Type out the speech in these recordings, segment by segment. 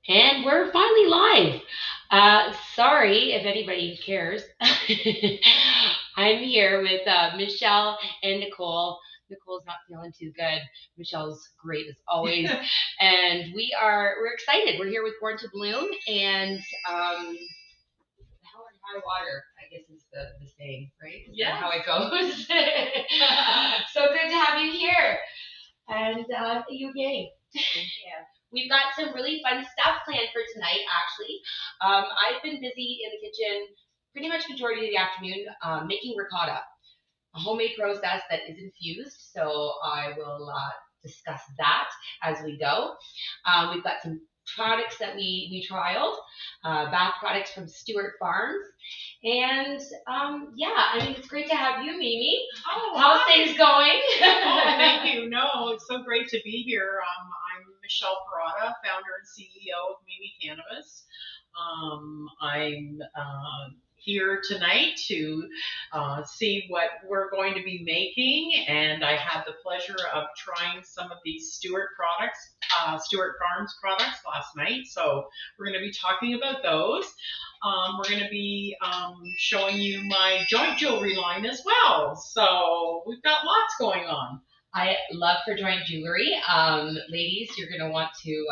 And we're finally live. Sorry if anybody cares. I'm here with Michele and Nicole. Nicole's not feeling too good. Michelle's great as always, and we're excited. We're here with Born to Bloom, and hell and high water, I guess is the saying, right? Is that how it goes? So good to have you here, and you gang. Yeah. We've got some really fun stuff planned for tonight, actually. I've been busy in the kitchen pretty much majority of the afternoon making ricotta, a homemade process that is infused. So I will discuss that as we go. We've got some products that we trialed, bath products from Stewart Farms. And yeah, I mean, it's great to have you, Mimi. Oh, how's things going? Oh, thank you. No, it's so great to be here. I'm Michele Parrotta, founder and CEO of Mimi Cannabis. I'm here tonight to see what we're going to be making, and I had the pleasure of trying some of these Stewart Farms products last night. So we're going to be talking about those. We're going to be showing you my joint jewelry line as well. So we've got lots going on. I love for joint jewelry. Ladies, you're going to want to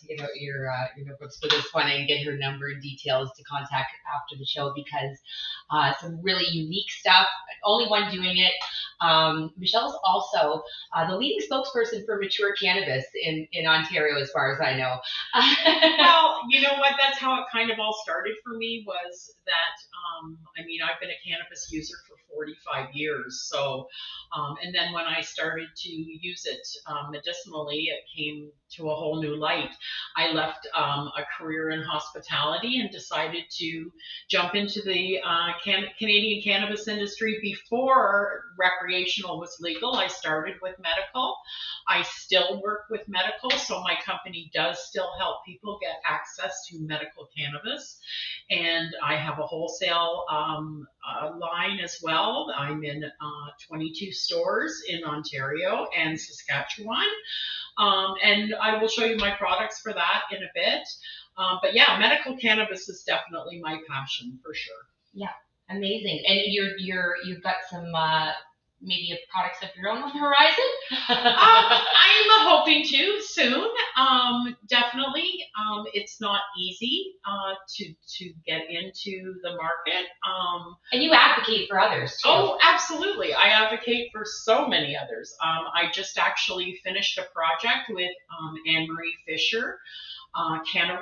get out your notebooks for this one and get her number and details to contact after the show, because some really unique stuff. Only one doing it. Michelle's also the leading spokesperson for mature cannabis in Ontario, as far as I know. Well, you know what? That's how it kind of all started for me, was that, I mean, I've been a cannabis user for 45 years. So, and then when I started to use it medicinally, it came to a whole new light. I left a career in hospitality and decided to jump into the Canadian cannabis industry before recreational was legal. I started with medical. I still work with medical, so my company does still help people get access to medical cannabis. And I have a wholesale line as well. I'm in 22 stores in Ontario and Saskatchewan. And I will show you my products for that in a bit. But yeah, medical cannabis is definitely my passion for sure. Yeah, amazing. And you've got some maybe products of your own on the horizon? I'm hoping to soon. Definitely. It's not easy to get into the market. And you advocate for others too. Oh, absolutely. I advocate for so many others. I just actually finished a project with Anne-Marie Fisher, Canna,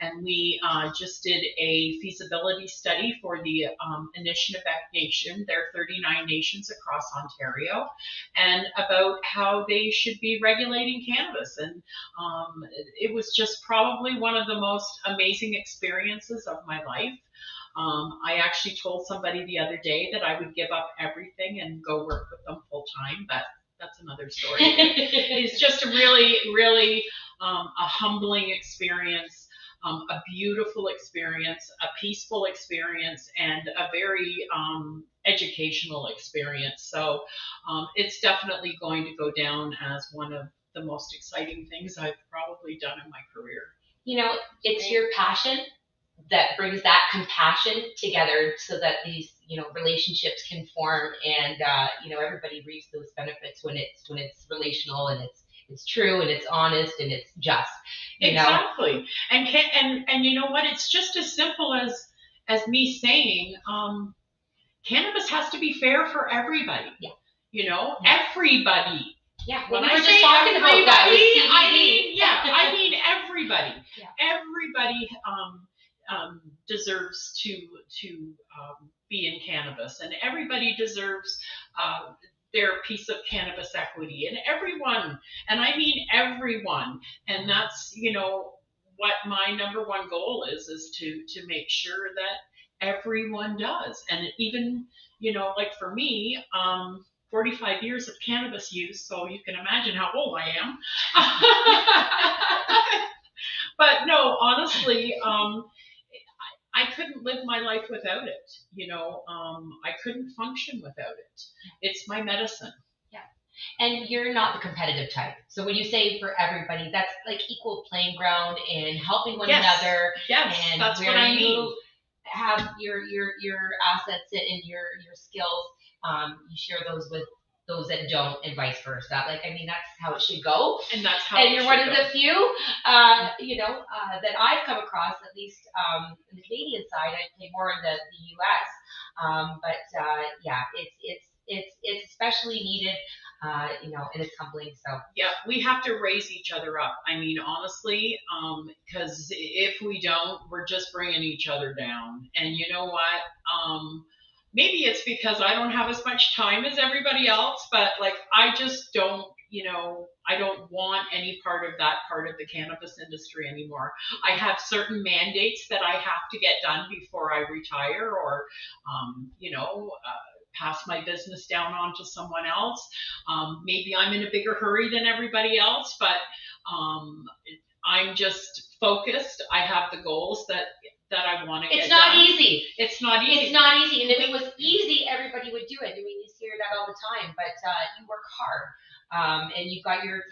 and we just did a feasibility study for the Initiative Nation. There are 39 nations across Ontario, and about how they should be regulating cannabis. And it was just probably one of the most amazing experiences of my life. I actually told somebody the other day that I would give up everything and go work with them full time, but that's another story. It's just a really, really a humbling experience, a beautiful experience, a peaceful experience, and a very educational experience. So it's definitely going to go down as one of the most exciting things I've probably done in my career. You know, it's your passion that brings that compassion together, so that these relationships can form, and everybody reaps those benefits when it's relational, and it's true, and it's honest, and it's just. Exactly. And you know what? It's just as simple as me saying, cannabis has to be fair for everybody. Yeah. Everybody. Yeah. When we I were say just talking everybody, about that with I mean everybody. Yeah. Everybody deserves to be in cannabis, and everybody deserves their piece of cannabis equity, and everyone, and I mean everyone, and that's what my number one goal is to make sure that everyone does. And even like for me, 45 years of cannabis use, so you can imagine how old I am. But no, honestly, I couldn't live my life without it. I couldn't function without it. It's my medicine. Yeah. And you're not the competitive type. So when you say for everybody, that's like equal playing ground and helping one another. Yes, and that's where what I you mean. have your assets and your skills, you share those with those that don't, and vice versa. Like, I mean, that's how it should go. And that's how. And you're one of the few, that I've come across, at least in the Canadian side. I play more in the U.S. Yeah, it's especially needed, and it's humbling. So yeah, we have to raise each other up. I mean, honestly, because if we don't, we're just bringing each other down. And you know what? Maybe it's because I don't have as much time as everybody else, but like I just don't, I don't want any part of that part of the cannabis industry anymore. I have certain mandates that I have to get done before I retire, or, pass my business down onto someone else. Maybe I'm in a bigger hurry than everybody else, but I'm just focused. I have the goals that I want to get It's not done. easy. It's not easy. It's not easy. And if it was easy, everybody would do it. I mean, you hear that all the time, but you work hard. And you've got your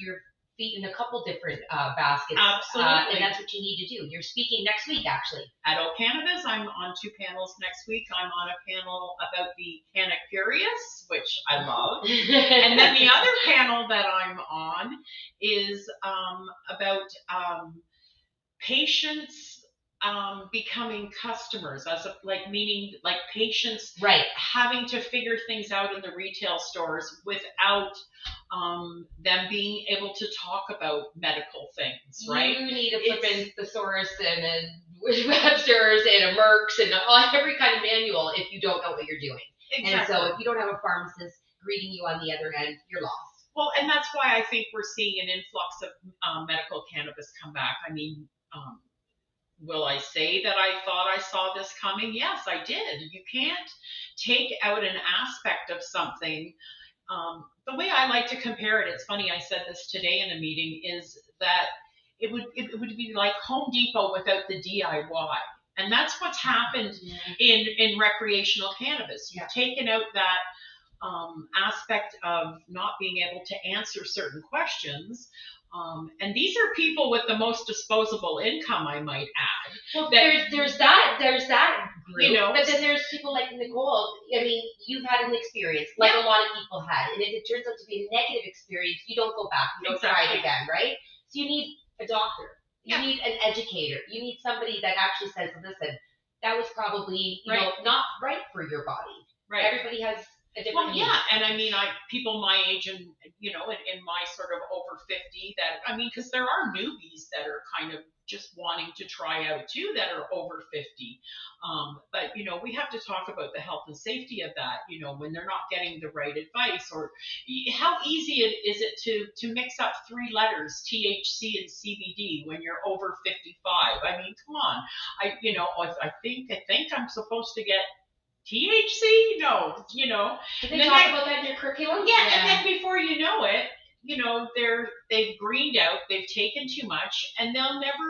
feet in a couple different baskets. Absolutely. And that's what you need to do. You're speaking next week, actually. At Cannabis, I'm on 2 panels next week. I'm on a panel about the Canna Curious, which I love. And then the other panel that I'm on is about patients becoming customers, meaning patients having to figure things out in the retail stores without them being able to talk about medical things, right? You need a flippin' thesaurus and a Webster's and a Merck's and every kind of manual if you don't know what you're doing. Exactly. And so if you don't have a pharmacist greeting you on the other end, you're lost. Well, and that's why I think we're seeing an influx of medical cannabis come back. I mean, will I say that I thought I saw this coming? Yes, I did. You can't take out an aspect of something. The way I like to compare it, it's funny, I said this today in a meeting, is that it would be like Home Depot without the DIY. And that's what's happened in recreational cannabis. You've taken out that aspect of not being able to answer certain questions. And these are people with the most disposable income, I might add. Well, there's that group, but then there's people like Nicole. I mean, you've had an experience like a lot of people had, and if it turns out to be a negative experience, you don't go back, you don't try it again, right? So you need a doctor, you need an educator, you need somebody that actually says, listen, that was probably not right for your body. Right. Everybody has a different need. And I mean, people my age and in my sort of over 50 because there are newbies that are kind of just wanting to try out too that are over 50. But we have to talk about the health and safety of that. When they're not getting the right advice, or how easy is it to mix up 3 letters, THC and CBD, when you're over 55? I mean, come on. I think I'm supposed to get THC? No, Did they talk about that in your curriculum? Yeah, and then before you know it, they've greened out, they've taken too much, and they'll never.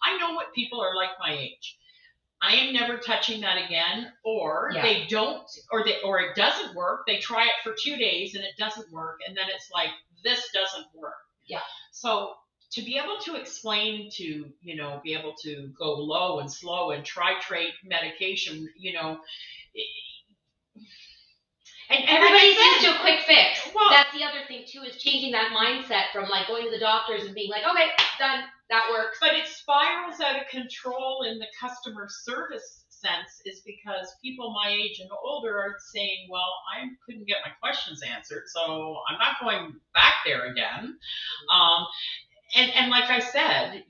I know what people are like my age. I am never touching that again, or they don't, or it doesn't work. They try it for 2 days and it doesn't work, and then it's like, this doesn't work. Yeah. So to be able to explain to, be able to go low and slow and titrate medication, and everybody's used to a quick fix. Well, that's the other thing too, is changing that mindset from like going to the doctors and being like, okay, done, that works. But it spirals out of control in the customer service sense, is because people my age and older are saying, well, I couldn't get my questions answered, so I'm not going back there again. And like I said,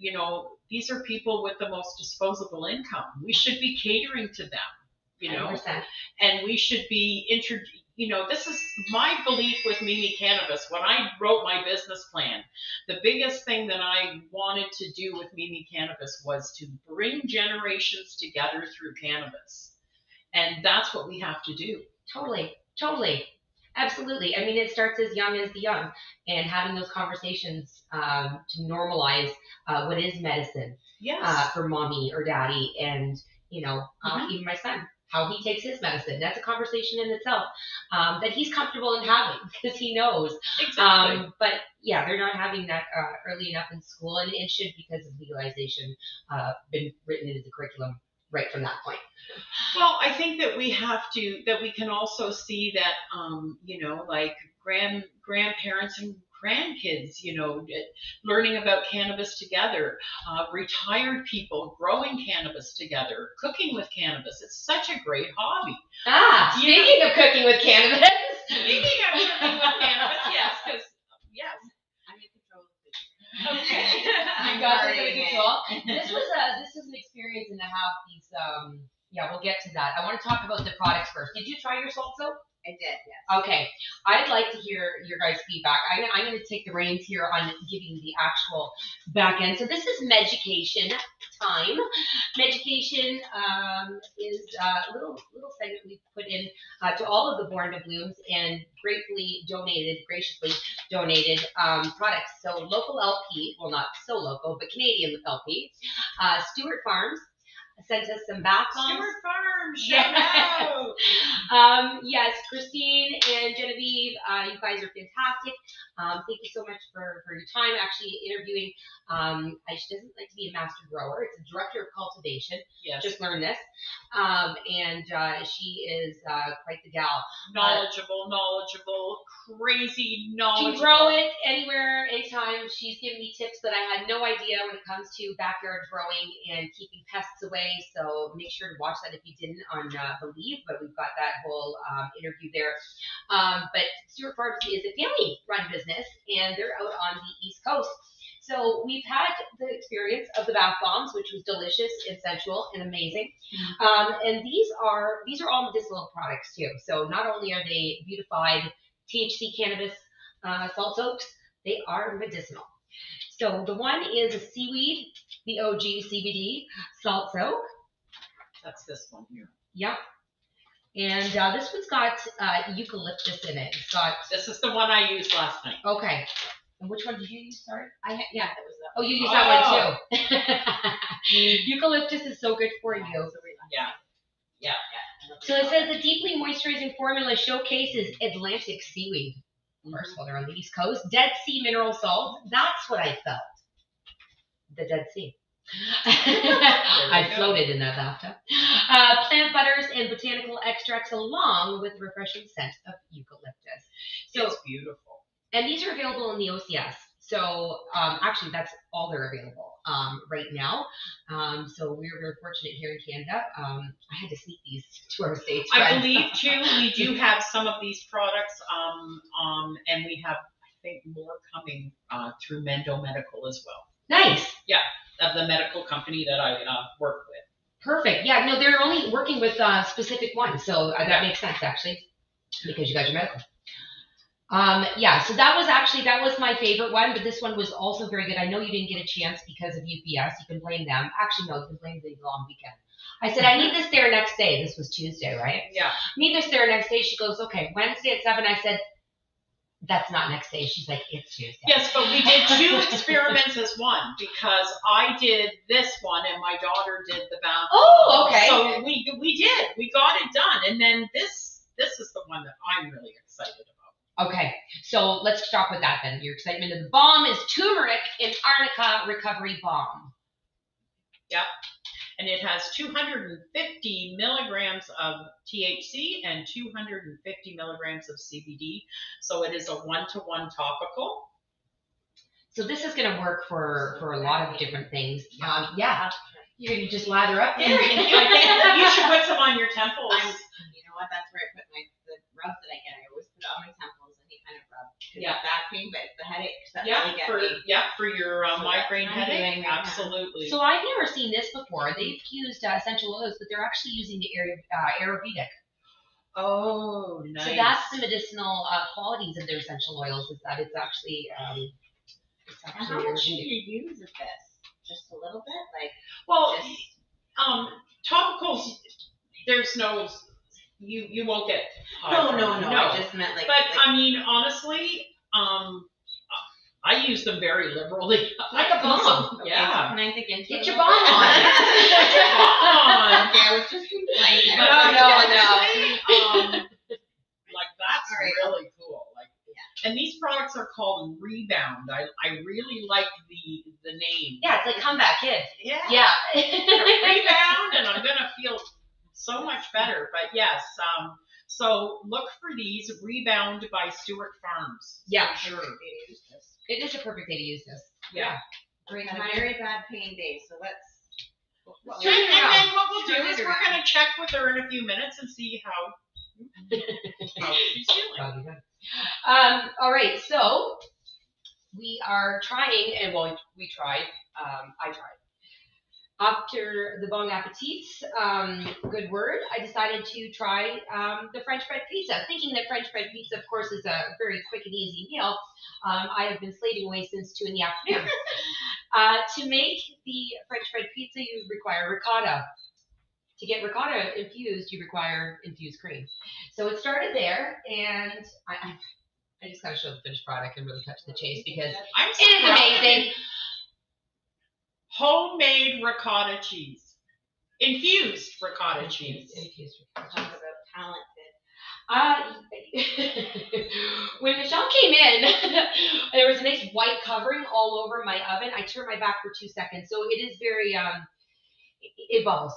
these are people with the most disposable income. We should be catering to them. 100%. And we should be this is my belief with Mimi Cannabis. When I wrote my business plan, the biggest thing that I wanted to do with Mimi Cannabis was to bring generations together through cannabis. And that's what we have to do. Totally. Absolutely. I mean, it starts as young as the young, and having those conversations to normalize what is medicine for mommy or daddy, and, even my son how he takes his medicine. That's a conversation in itself that he's comfortable in having because he knows. Exactly. But yeah, they're not having that early enough in school, and it should, because of legalization, been written into the curriculum right from that point. Well, I think that we can also see that, like grandparents and grandkids, learning about cannabis together, retired people growing cannabis together, cooking with cannabis. It's such a great hobby. Speaking of cooking with cannabis. Speaking of cooking with cannabis, yes, because, yes. I'm in control of it. Okay. You got this under control. This is an experience and a half. We'll get to that. I want to talk about the products first. Did you try your salt soap? I did, yes. Okay. I'd like to hear your guys' feedback. I'm going to take the reins here on giving the actual back end. So this is Meducation time. Meducation is a little segment we put in to all of the Born to Blooms and graciously donated products. So local LP, well, not so local, but Canadian LP. Stewart Farms sent us some bath bombs. Stewart Farms, shout out! Yes, Christine and Genevieve, you guys are fantastic. Thank you so much for your time actually interviewing. She doesn't like to be a master grower. It's a director of cultivation. Yes. Just learned this. And she is quite the gal. Knowledgeable, crazy knowledgeable. Can grow it anywhere, anytime. She's given me tips that I had no idea when it comes to backyard growing and keeping pests away. So make sure to watch that if you didn't on Believe, but we've got that whole interview there. But Stewart Farms is a family-run business, and they're out on the East Coast. So we've had the experience of the bath bombs, which was delicious and sensual and amazing. And these are all medicinal products too. So not only are they beautified THC cannabis salt soaps, they are medicinal. So the one is a seaweed, the OG CBD salt soap. That's this one here. Yep. And this one's got eucalyptus in it. This is the one I used last night. Okay. And which one did you use? Sorry? That was that. Oh, you used that one too. Eucalyptus is so good for you. Yeah. So it says the deeply moisturizing formula showcases Atlantic seaweed. First of all, they're on the East Coast. Dead Sea mineral salt. That's what I felt. The Dead Sea. I floated in that bathtub. Plant butters and botanical extracts along with refreshing scent of eucalyptus. So it's beautiful. And these are available in the OCS. So actually, that's all they're available right now. So we're very fortunate here in Canada. I had to sneak these to our States friends. I believe, too, we do have some of these products, and we have, I think, more coming through Mendo Medical as well. Nice. Yeah, of the medical company that I work with. Perfect. Yeah, no, they're only working with specific ones. So that makes sense, actually, because you guys are medical. So that was my favorite one, but this one was also very good. I know you didn't get a chance because of UPS. You can blame them. Actually, no, you can blame the long weekend. I said, I need this there next day. This was Tuesday, right? Yeah. Need this there next day. She goes, okay, Wednesday at 7. I said, that's not next day. She's like, it's Tuesday. Yes, but we did 2 experiments as one, because I did this one and my daughter did the bath. Oh, okay. So we got it done. And then this is the one that I'm really excited about. Okay, so let's start with that then. Your excitement of the balm is turmeric and arnica recovery balm. Yep. And it has 250 milligrams of THC and 250 milligrams of CBD. So it is a 1-to-1 topical. So this is going to work for a lot of different things. You're going to just lather up there. You should put some on your temples. You know what? That's where I put the rubs that I get. I always put it on my temples and kind of rub. Yeah, back pain, but it's the headaches that really get me. For your migraine headache. Right Absolutely. So I've never seen this before. They've used essential oils, but they're actually using the Ayurvedic. Oh, nice. So that's the medicinal qualities of their essential oils, is that it's actually And how much should you use of this? Just a little bit? Topicals, there's no, you won't get high. No. I just meant I mean, honestly, I use them very liberally. Like a balm. Yeah. Can I think into Get it your a balm little on. bit? Get your balm on. Okay, I was just complaining. No. Rebound. I really like the name. Yeah, it's like Comeback Kid. Yeah. Rebound, and I'm gonna feel so much better. But yes, so look for these. Rebound by Stewart Farms. Yeah, sure. It is a perfect day to use this. Yeah. Great. Had a very bad pain day, so let's. And then what we'll do is we're gonna check with her in a few minutes and see how she's feeling. All right, so we are trying, and well, we tried. I tried. After the bon appétits, good word, I decided to try the French bread pizza, thinking that French bread pizza, of course, is a very quick and easy meal. I have been slaving away since 2 in the afternoon. To make the French bread pizza, you require ricotta. To get ricotta infused, you require infused cream. So it started there, and I just got to show the finished product and really cut to the chase because it is amazing. Homemade ricotta cheese. Infused ricotta cheese. Infused ricotta. Talk about talented. When Michele came in, there was a nice white covering all over my oven. I turned my back for 2 seconds, so it is very it bubbles.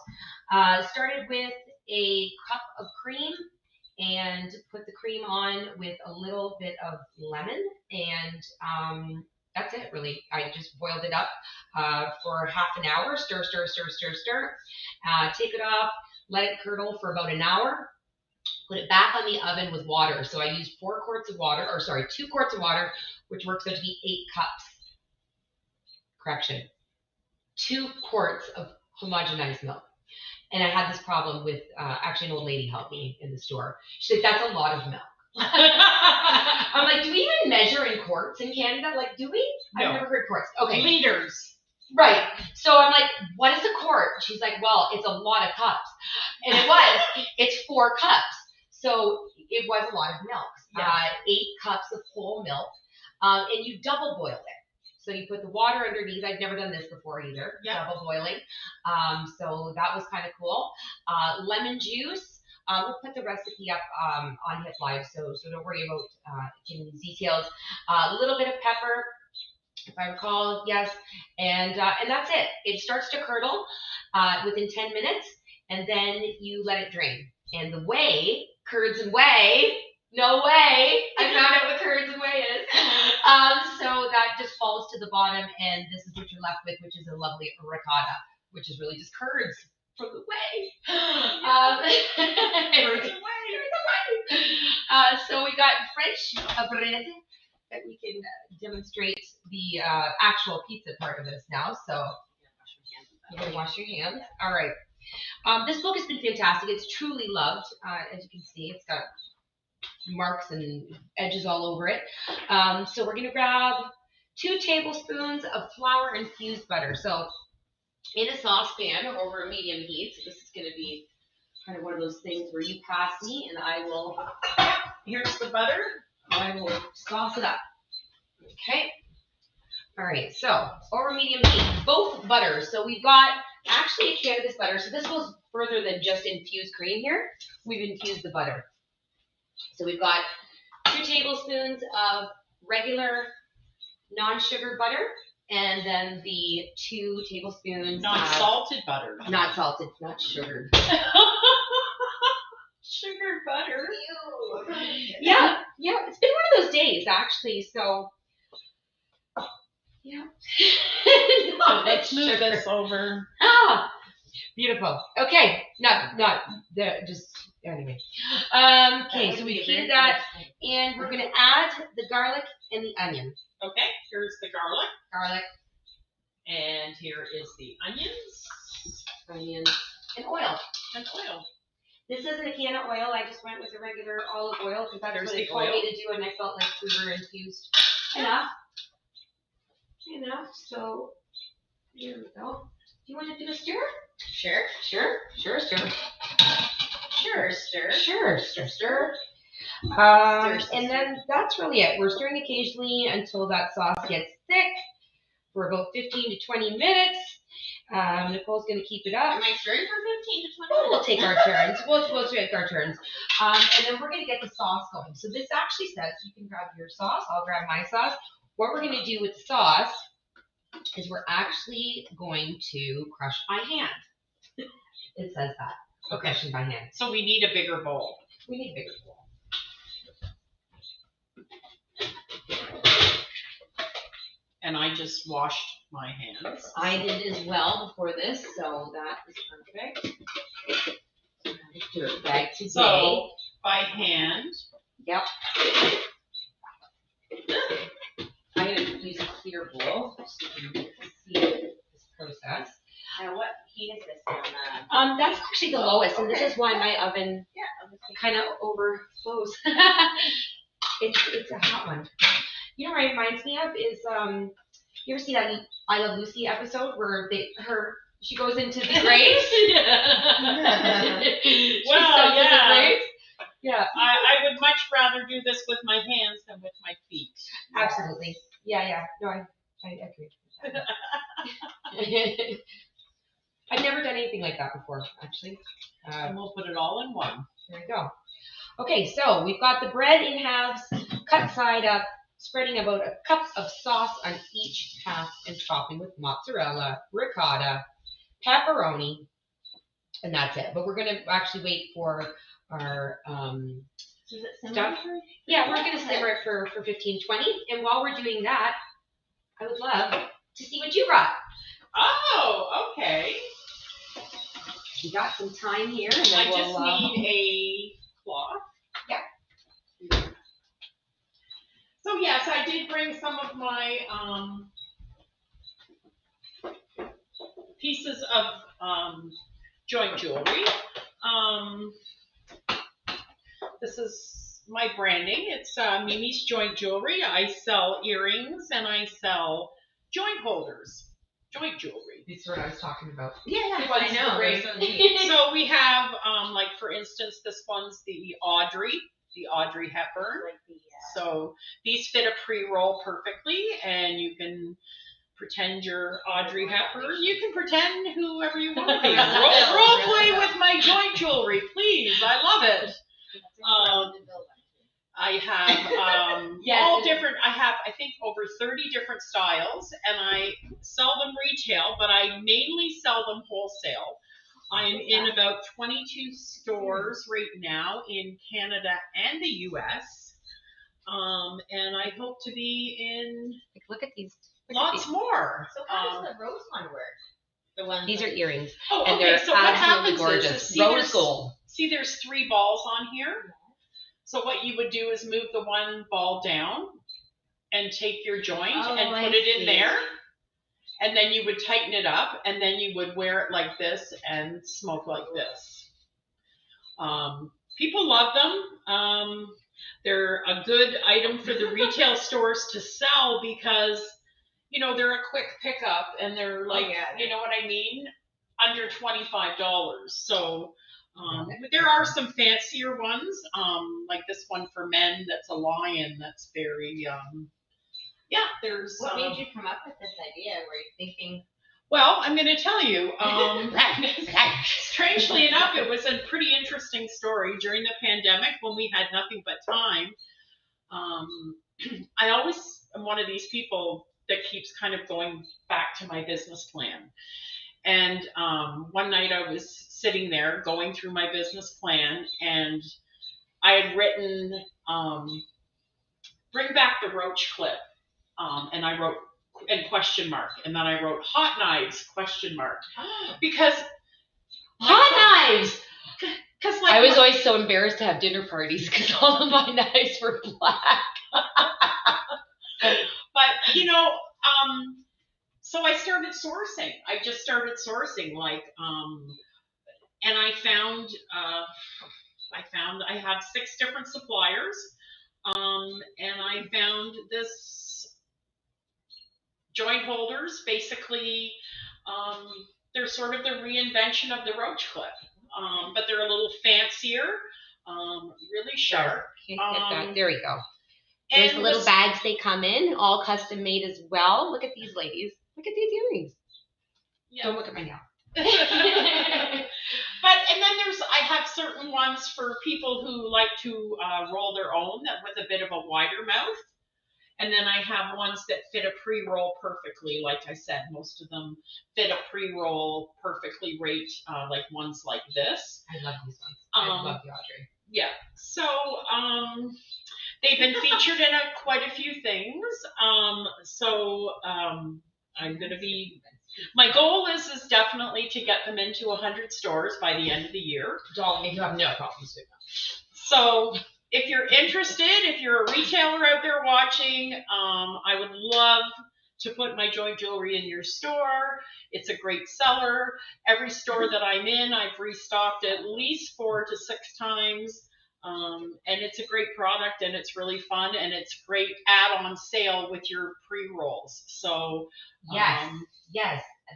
Started with a cup of cream and put the cream on with a little bit of lemon, and that's it, really. I just boiled it up for half an hour. Stir. Take it off, let it curdle for about an hour. Put it back on the oven with water. So I used 2 quarts of water, which works out to be 8 cups. Correction. 2 quarts of homogenized milk. And I had this problem with, actually an old lady helped me in the store. She said, that's a lot of milk. I'm like, do we even measure in quarts in Canada? Like, do we? No. I've never heard quarts. Okay. Liters. Right. So I'm like, what is a quart? She's like, well, it's a lot of cups. And it was. It's 4 cups. So it was a lot of milk. Yeah. 8 cups of whole milk. And you double boil it. So you put the water underneath. I've never done this before either. Yeah. Double boiling. So that was kind of cool. Lemon juice. We'll put the recipe up on Hip Live, so don't worry about getting these details. A little bit of pepper, if I recall, yes, and that's it. It starts to curdle within 10 minutes, and then you let it drain. And the whey, curds and whey, no way, I found out what curds and whey is. So that just falls to the bottom, and this is what you're left with, which is a lovely ricotta, which is really just curds from the whey. Curds and whey. So we got French bread that we can demonstrate the actual pizza part of this now. So you're going to wash your hands. All right. This book has been fantastic. It's truly loved. As you can see, it's got marks and edges all over it. So we're going to grab 2 tablespoons of flour infused butter. So in a saucepan over a medium heat. So this is going to be kind of one of those things where you pass me and I will, here's the butter. I will sauce it up. Okay. All right. So over medium heat, both butters. So we've got actually a cannabis butter. So this goes further than just infused cream here. We've infused the butter. So we've got 2 tablespoons of regular non-sugar butter. And then the 2 tablespoons. Not salted butter. Not salted, not sugared. Sugar butter. Yeah. It's been one of those days, actually. So, yeah. Let's move this over. Beautiful. Okay. Just anyway. Okay, so we heated that, and we're gonna add the garlic and the onion. Okay, here's the garlic. And here is the onions. And oil. This isn't a Canna oil. I just went with a regular olive oil because that's what they told me to do, and I felt like we were infused enough. So here we go. Do you want to do a stir? Sure. And then that's really it. We're stirring occasionally until that sauce gets thick for about 15 to 20 minutes. Nicole's going to keep it up. Am I stirring for 15 to 20 minutes? We'll take our turns. We'll take our turns. And then we're going to get the sauce going. So this actually says you can grab your sauce. I'll grab my sauce. what we're going to do with the sauce is we're actually going to crush by hand. It says that. Okay. Crushing by hand. So we need a bigger bowl. We need a bigger bowl. And I just washed my hands. I did as well before this, so that is perfect. Dirt bag today. So by hand. Yep. I'm going to use a clear bowl so you can see this process. Now, what heat is this on? That's actually the lowest, and this is why my oven kind of overflows. It's a hot one. You know what it reminds me of is you ever see that I Love Lucy episode where she goes into the graves? Well, yeah. Yeah. I would much rather do this with my hands than with my feet. Absolutely. Yeah. No, I agree. I've never done anything like that before, actually. And we'll put it all in one. There we go. Okay, so we've got the bread in halves, cut side up, spreading about a cup of sauce on each half and topping with mozzarella, ricotta, pepperoni, and that's it. But we're going to actually wait for our stuff. Yeah, we're going to simmer it for 15, 20. And while we're doing that, I would love to see what you brought. Oh, okay. We got some time here. And then I just need a cloth. Yeah. So yes, I did bring some of my pieces of joint jewelry. This is my branding. It's Mimi's Joint Jewelry. I sell earrings and I sell joint holders, joint jewelry. These are what I was talking about. Yeah, I know. Great. So neat. So we have, like for instance, this one's the Audrey Hepburn. So these fit a pre-roll perfectly, and you can pretend you're Audrey Hepburn. You can pretend whoever you want to be. Role play with my joint jewelry, please. I love it. I have all different. I have, I think, over 30 different styles, and I sell them retail, but I mainly sell them wholesale. I'm in about 22 stores right now in Canada and the U.S., and I hope to be in Look at these. lots more. So how does the rose one work? The one These are earrings. Oh, And okay. they're So what absolutely happens gorgeous. is, Rose gold. See, there's 3 balls on here. So what you would do is move the one ball down and take your joint and put it in there. And then you would tighten it up, and then you would wear it like this and smoke like this. People love them. They're a good item for the retail stores to sell because, you know, they're a quick pickup and they're like, you know what I mean? Under $25. So there are some fancier ones, like this one for men that's a lion that's very, there's... What made you come up with this idea? Were you thinking... Well, I'm going to tell you, strangely enough, it was a pretty interesting story. During the pandemic, when we had nothing but time, I always am one of these people that keeps kind of going back to my business plan. And one night I was sitting there going through my business plan, and I had written, bring back the roach clip. And I wrote, and question mark, and then I wrote hot knives, question mark. Because Hot knives! Because like I was always so embarrassed to have dinner parties because all of my knives were black. But, you know, so I started sourcing. I just started sourcing, like, and I found I have 6 different suppliers, and I found this joint holders. Basically, they're sort of the reinvention of the roach clip, but they're a little fancier, really sharp. Can't get that. There we go. There's the little bags they come in, all custom made as well. Look at these ladies. Look at these earrings. Yeah. Don't look at my nail. But, and then I have certain ones for people who like to roll their own with a bit of a wider mouth. And then I have ones that fit a pre-roll perfectly. Like I said, most of them fit a pre-roll perfectly rate, like ones like this. I love these ones. I love the Audrey. Yeah. So they've been featured in quite a few things. I'm going to be, my goal is definitely to get them into 100 stores by the end of the year. You have no problems with that. So if you're interested, if you're a retailer out there watching, I would love to put my joint jewelry in your store. It's a great seller. Every store that I'm in, I've restocked at least 4 to 6 times. And it's a great product, and it's really fun, and it's great add-on sale with your pre-rolls. So yes,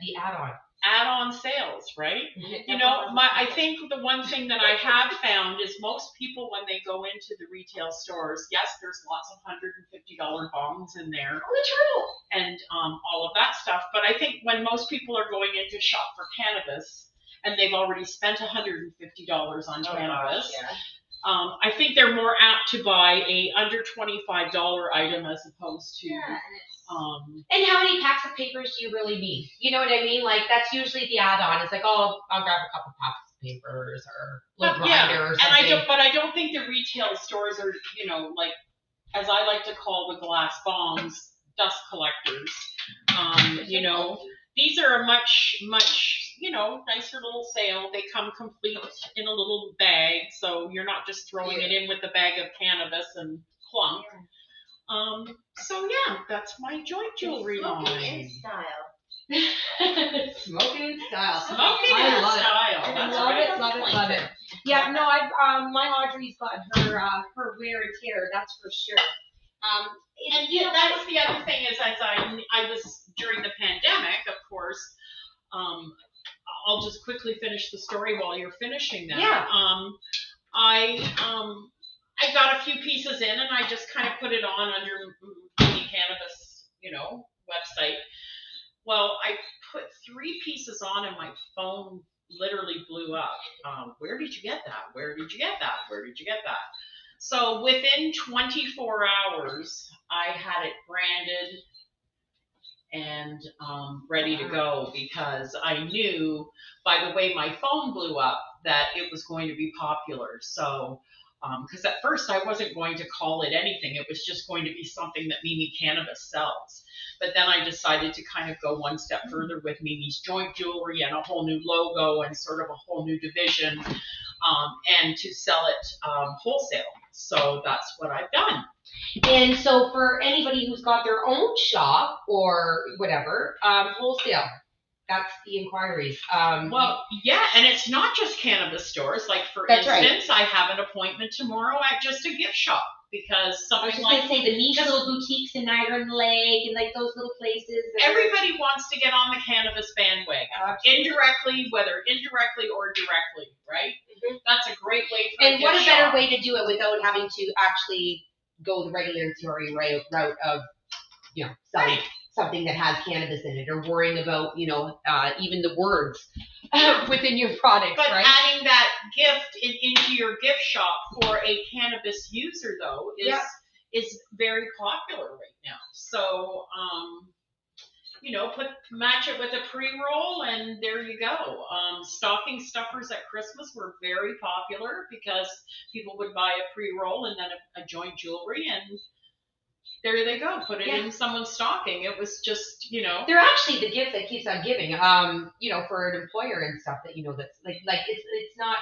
the add-on. Add-on sales, right? You know, I think the one thing that I have found is most people, when they go into the retail stores, yes, there's lots of $150 bongs in there. Oh, true. And all of that stuff. But I think when most people are going in to shop for cannabis, and they've already spent $150 on cannabis, I think they're more apt to buy a under $25 item as opposed to. And how many packs of papers do you really need? You know what I mean? Like, that's usually the add-on. It's like, oh, I'll grab a couple packs of papers or a little grinder or something. And I don't think the retail stores are, you know, like, as I like to call the glass bongs, dust collectors. You know, these are a much, you know, nicer little sale. They come complete in a little bag, so you're not just throwing it in with a bag of cannabis and clunk. So yeah, that's my joint jewelry line. Smoking in style. Smoking in style. Smoking in style. I love it. Yeah, no, my Audrey's got her wear and tear. That's for sure. And yeah, that was the other thing is as I was during the pandemic, of course. I'll just quickly finish the story while you're finishing that. Yeah. I got a few pieces in, and I just kind of put it on under Mimi Cannabis, you know, website. Well, I put 3 pieces on, and my phone literally blew up. Where did you get that? Where did you get that? Where did you get that? So within 24 hours, I had it branded and ready to go, because I knew by the way my phone blew up that it was going to be popular. So, because at first I wasn't going to call it anything. It was just going to be something that Mimi Cannabis sells. But then I decided to kind of go one step further with Mimi's joint jewelry and a whole new logo and sort of a whole new division, and to sell it wholesale. So that's what I've done. And so for anybody who's got their own shop or whatever, wholesale, that's the inquiries. Well, yeah, and it's not just cannabis stores. Like, for instance, I have an appointment tomorrow at just a gift shop, because something I was just going to say the niche little boutiques in Niagara and Lake and like those little places. Everybody wants to get on the cannabis bandwagon, indirectly, whether indirectly or directly, right? Mm-hmm. That's a great way for And what a better way to do it without having to actually go the regulatory route of, you know, selling something that has cannabis in it, or worrying about, you know, even the words within your products, but right? Adding that gift into your gift shop for a cannabis user, though, is very popular right now. So, you know, match it with a pre-roll, and there you go. Stocking stuffers at Christmas were very popular because people would buy a pre-roll and then a joint jewelry, and there they go. Put it in someone's stocking. It was just, you know. They're actually the gift that keeps on giving. You know, for an employer and stuff that, you know, that's like it's not.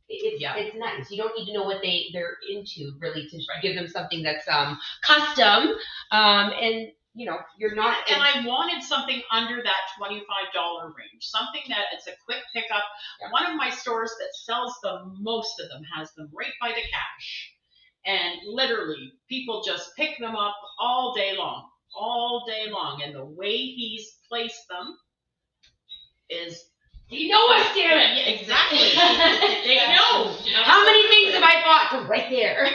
It's nice. You don't need to know what they're into really to give them something that's custom, and you know, you're not. And I wanted something under that $25 range, something that it's a quick pickup. Yeah. One of my stores that sells them, most of them, has them right by the cash. And literally, people just pick them up all day long. And the way he's placed them is, you know what's there. Yeah, exactly. They know. How many things have I bought from right there?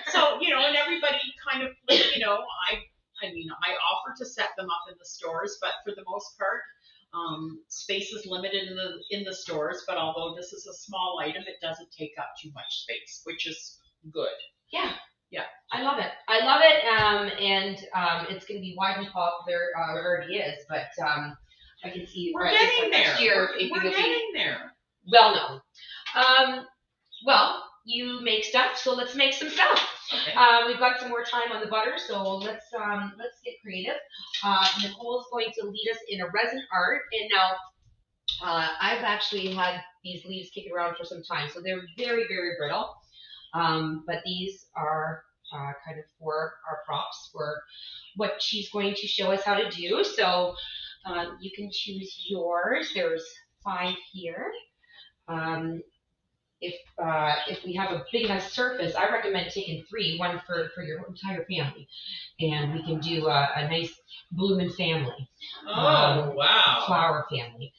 So, you know, and everybody kind of, you know, I mean, I offer to set them up in the stores, but for the most part, space is limited in the stores. But although this is a small item, it doesn't take up too much space, which is good. Yeah. I love it. I love it. And it's going to be widely popular. It already is, but I can see we're getting there. Next year, we're getting there. Well known. Well, you make stuff, so let's make some stuff. Okay. We've got some more time on the butter, so let's get creative. Nicole's going to lead us in a resin art, and now I've actually had these leaves kicking around for some time, so they're very, very brittle. But these are kind of for our props for what she's going to show us how to do. So you can choose yours. There's 5 here. If we have a big enough surface, I recommend taking 3, one for your entire family, and we can do a nice blooming family. Oh, wow! Flower family.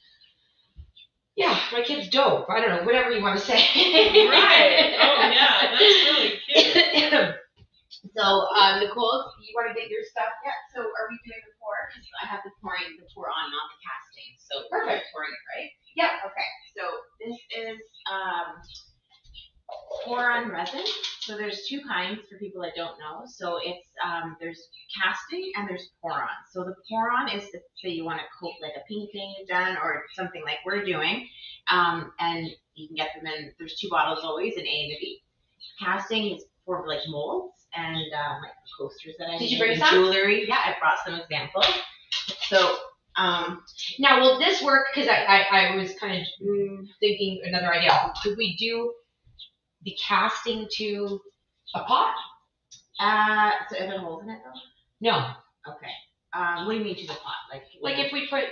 Yeah, my kid's dope. I don't know, whatever you want to say. Right. Oh yeah, that's really cute. So Nicole, you want to get your stuff? Yeah. So are we doing the pour? Because I have the pour on, not the casting. So perfect. Pouring it, right? Yeah. Okay. So this is pour on resin. So there's 2 kinds for people that don't know. So it's there's casting and there's pour on. So the pour on is to say you want to coat like a painting you've done or something like we're doing, and you can get them in. There's 2 bottles always, an A and a B. Casting is for like molds and like coasters that I Did you bring some? Jewelry. Yeah, I brought some examples. So now will this work? Because I was kind of thinking another idea. Could we do the casting to a pot? So is there holes in it though? No. Okay. What do you mean to the pot? Like if we put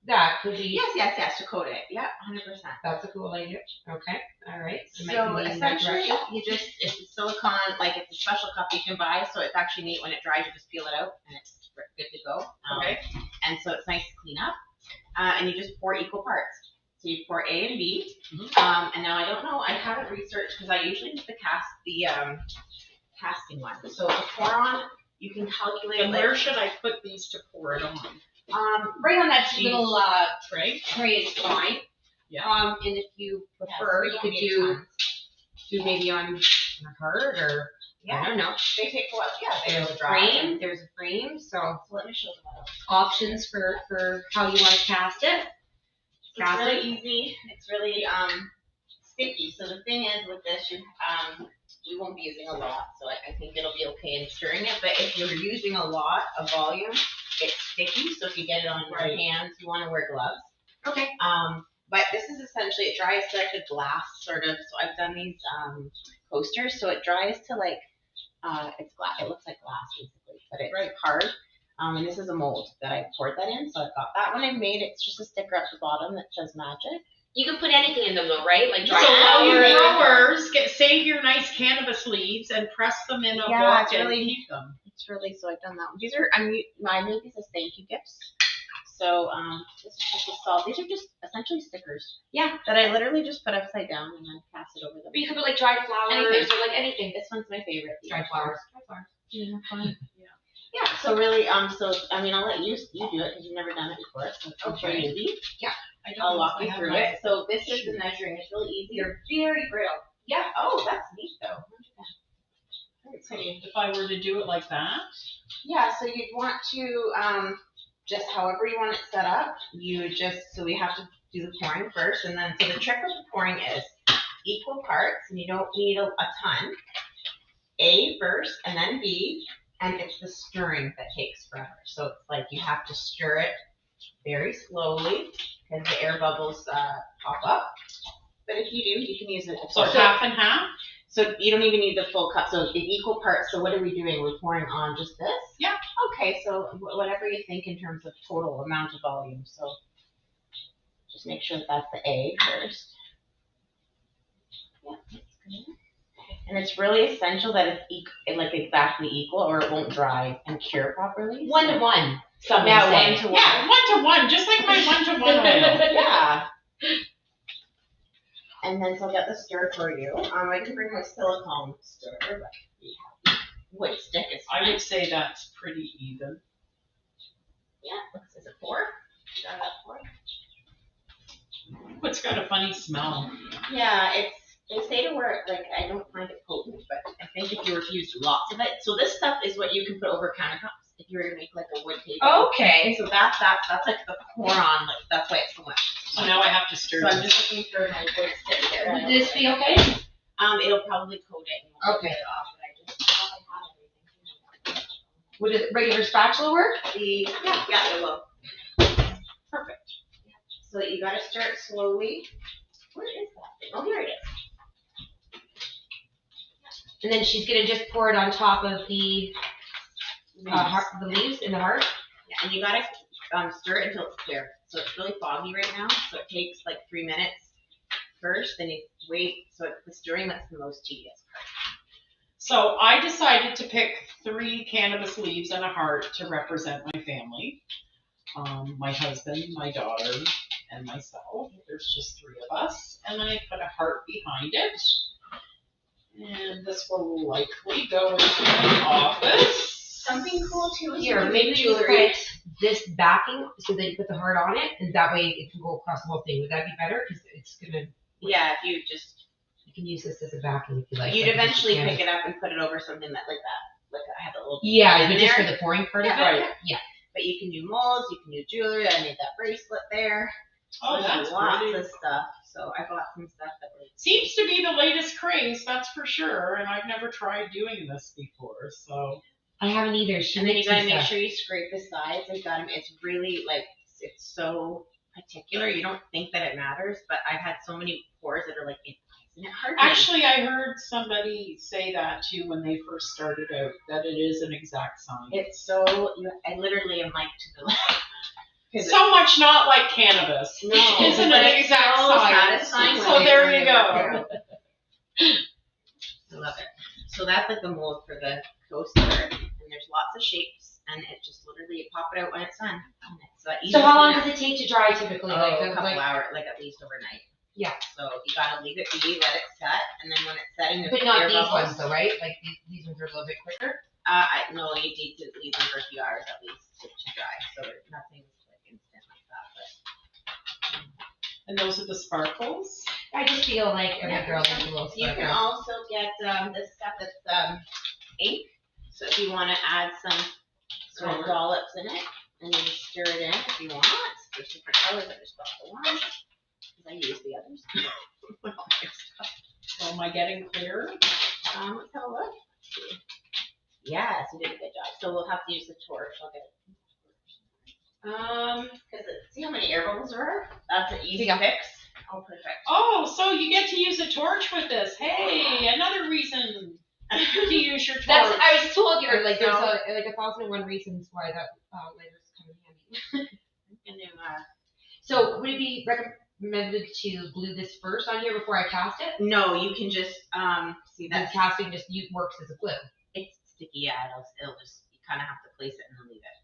that, could we? Yes, to coat it. Yeah, 100%. That's a cool idea. Okay. All right. So essentially, it's a silicone, like it's a special cup you can buy. So it's actually neat when it dries. You just peel it out and it's good to go. Okay. And so it's nice to clean up. And you just pour equal parts. So you pour A and B. Mm-hmm. And now I don't know. I haven't researched because I usually use the casting one. So to pour on, you can calculate. And where should I put these to pour it on? Right on that little tray. Tray is fine. Yeah. And if you prefer, you could do maybe on a heart or I don't know. They take what? Yeah. There's a frame. There's a frame. So let me show them options for how you want to cast it. It's really easy. It's really sticky. So the thing is with this, we won't be using a lot, so I think it'll be okay in stirring it. But if you're using a lot of volume, it's sticky. So if you get it on your hands, you want to wear gloves. Okay. But this is essentially, it dries to like a glass sort of. So I've done these coasters, so it dries to like it's glass. It looks like glass basically, but it's hard. And this is a mold that I poured that in, so I've got that one I made. It's just a sticker at the bottom that says magic. You can put anything in them though, right? Like dry flowers. Save your nice cannabis leaves and press them in a book and keep them. It's really, so I've done that one. These are, I made these as thank you gifts. So this is just a salt. These are just essentially stickers. Yeah. That I literally just put upside down and then pass it over them. But you could put like dried flowers or like anything. This one's my favorite. Dried flowers. Yeah, fun. Yeah. So really, so I mean, I'll let you do it because you've never done it before. So I'm sure you do. Yeah. I'll walk you through it. So this is the measuring. It's really easy. They're very brittle. Yeah. Oh, that's neat though. If I were to do it like that? Yeah. So you'd want to just however you want it set up. So we have to do the pouring first, and then so the trick with the pouring is equal parts, and you don't need a ton. A first, and then B. And it's the stirring that takes forever. So it's like you have to stir it very slowly because the air bubbles pop up. But if you do, you can use it. So half and half? So you don't even need the full cup. So in equal parts. So what are we doing? We're pouring on just this? Yeah. Okay, so whatever you think in terms of total amount of volume. So just make sure that that's the A first. Yeah, that's good. And it's really essential that it's like exactly equal, or it won't dry and cure properly. 1 to 1. Yeah, 1 to 1. Yeah, 1 to 1, just like my 1 to 1 oil. Yeah. And then so I'll get the stir for you. I can bring my silicone stir, but wood stick is fine. I would say that's pretty even. Yeah. Is it 4? Got that 4? It's got a funny smell. Yeah, they say to wear it, like, I don't find it potent, but I think think if you were to use lots of it, so this stuff is what you can put over countertops if you were to make like a wood table. Okay. So that's like the pour on, like that's why it's so much. So now I have to stir So I'm this. just looking for my wood stick there. Would this be okay? It'll probably coat it. And we'll Okay. get it off, but I just thought I had everything. Would a regular spatula work? Yeah, it will. Perfect. So you gotta start slowly. Where is that thing? Oh, here it is. And then she's gonna just pour it on top of the the leaves in the heart. Yeah, and you gotta stir it until it's clear. So it's really foggy right now. So it takes like 3 minutes first. Then you wait. So it's the stirring that's the most tedious part. So I decided to pick 3 cannabis leaves and a heart to represent my family. My husband, my daughter, and myself. There's just 3 of us. And then I put a heart behind it. And this will likely go into my office. Something cool too is Here, maybe you put this backing so that you put the heart on it, and that way it can go across the whole thing. Would that be better? Because it's gonna. Yeah, if you just. You can use this as a backing if you like. You'd like eventually pick it up and put it over something that like that. Like I have a little. Yeah, in but just there. for the pouring part of it. Right. Yeah. But you can do molds. You can do jewelry. I made that bracelet there. Oh, There's that's lots pretty. of stuff. So I bought some stuff that was. Seems to be the latest craze, that's for sure. And I've never tried doing this before, so. I haven't either. She And then you makes gotta some make stuff. sure you scrape the sides. I got them. It's really like it's so particular. You don't think that it matters, but I've had so many pours that are like, isn't it hard? Actually, I heard somebody say that too when they first started out, that it is an exact science. It's so. I literally am like to the. So much not like cannabis. No, Isn't but it it's exact so science? satisfying So when there when you they go. work out. I love it. So that's like the mold for the coaster, and there's lots of shapes, and it just literally you pop it out when it's done. So how long does it take to dry typically? A couple hours, like at least overnight. Yeah. So you gotta leave it be, let it set, and then when it's setting, there's But not clear these bubbles. ones though, right? Like these ones are a little bit quicker. No, you need to leave them for a few hours at least to dry. So nothing's like instant like that. But And those are the sparkles. I just feel like every girl needs a little you can sparkle. also get this stuff that's ink. So if you want to add some sort of dollops in it, and then you stir it in if you want. There's different colors. I just got the one because I use the others. So am I getting clear? Let's have a look. Yes, you did a good job. So we'll have to use the torch. I'll get it. Because see how many air bubbles there are? That's an easy fix. Oh, perfect. Oh, so you get to use a torch with this. Hey, another reason to use your torch. I was told you like there's like 1,001 reasons why that lighters come in handy. So would it be recommended to glue this first on here before I cast it? No, you can just see That that casting just works as a glue. it's sticky. Yeah, it'll just you kind of have to place it and then leave it.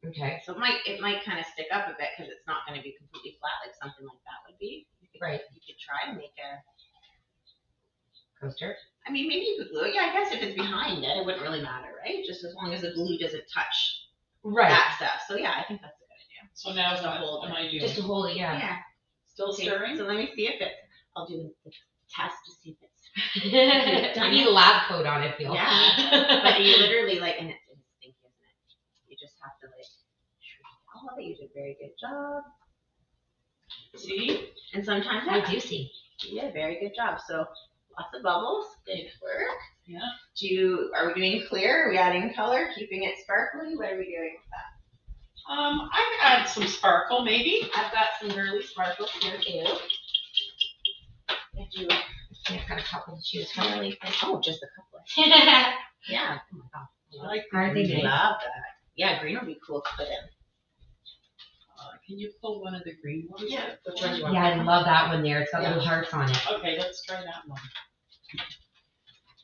Okay. So it might kind of stick up a bit because it's not going to be completely flat like something like that would be. Right. You could try to make a Coaster. I mean, maybe you could glue it. Yeah, I guess if it's behind it, it wouldn't really matter, right? Just as long as the glue doesn't touch Right. that stuff. So yeah, I think that's a good idea. So now Just to what hold am it. I doing? Just to hold it, yeah. Still Okay, stirring? So let me see if I'll do the test to see if it's. I need a lab coat on it, Phil. Yeah. But you literally and it's stinky, isn't it? You just have to oh, you did a very good job. See? And sometimes I do see. you did a very good job. So lots of bubbles. Good work. Yeah. Are we doing clear? Are we adding color? Keeping it sparkly? What are we doing with that? I'd add some sparkle maybe. I've got some girly sparkles here too. I've got a couple to choose from. Really think, just a couple. Yeah. Oh my god. I like Are they nice? Love that. Yeah, green would be cool to put in. Can you pull one of the green ones? Yeah. Which one do you want? Yeah, I love that one there. It's got Yeah. little hearts on it. Okay, let's try that one.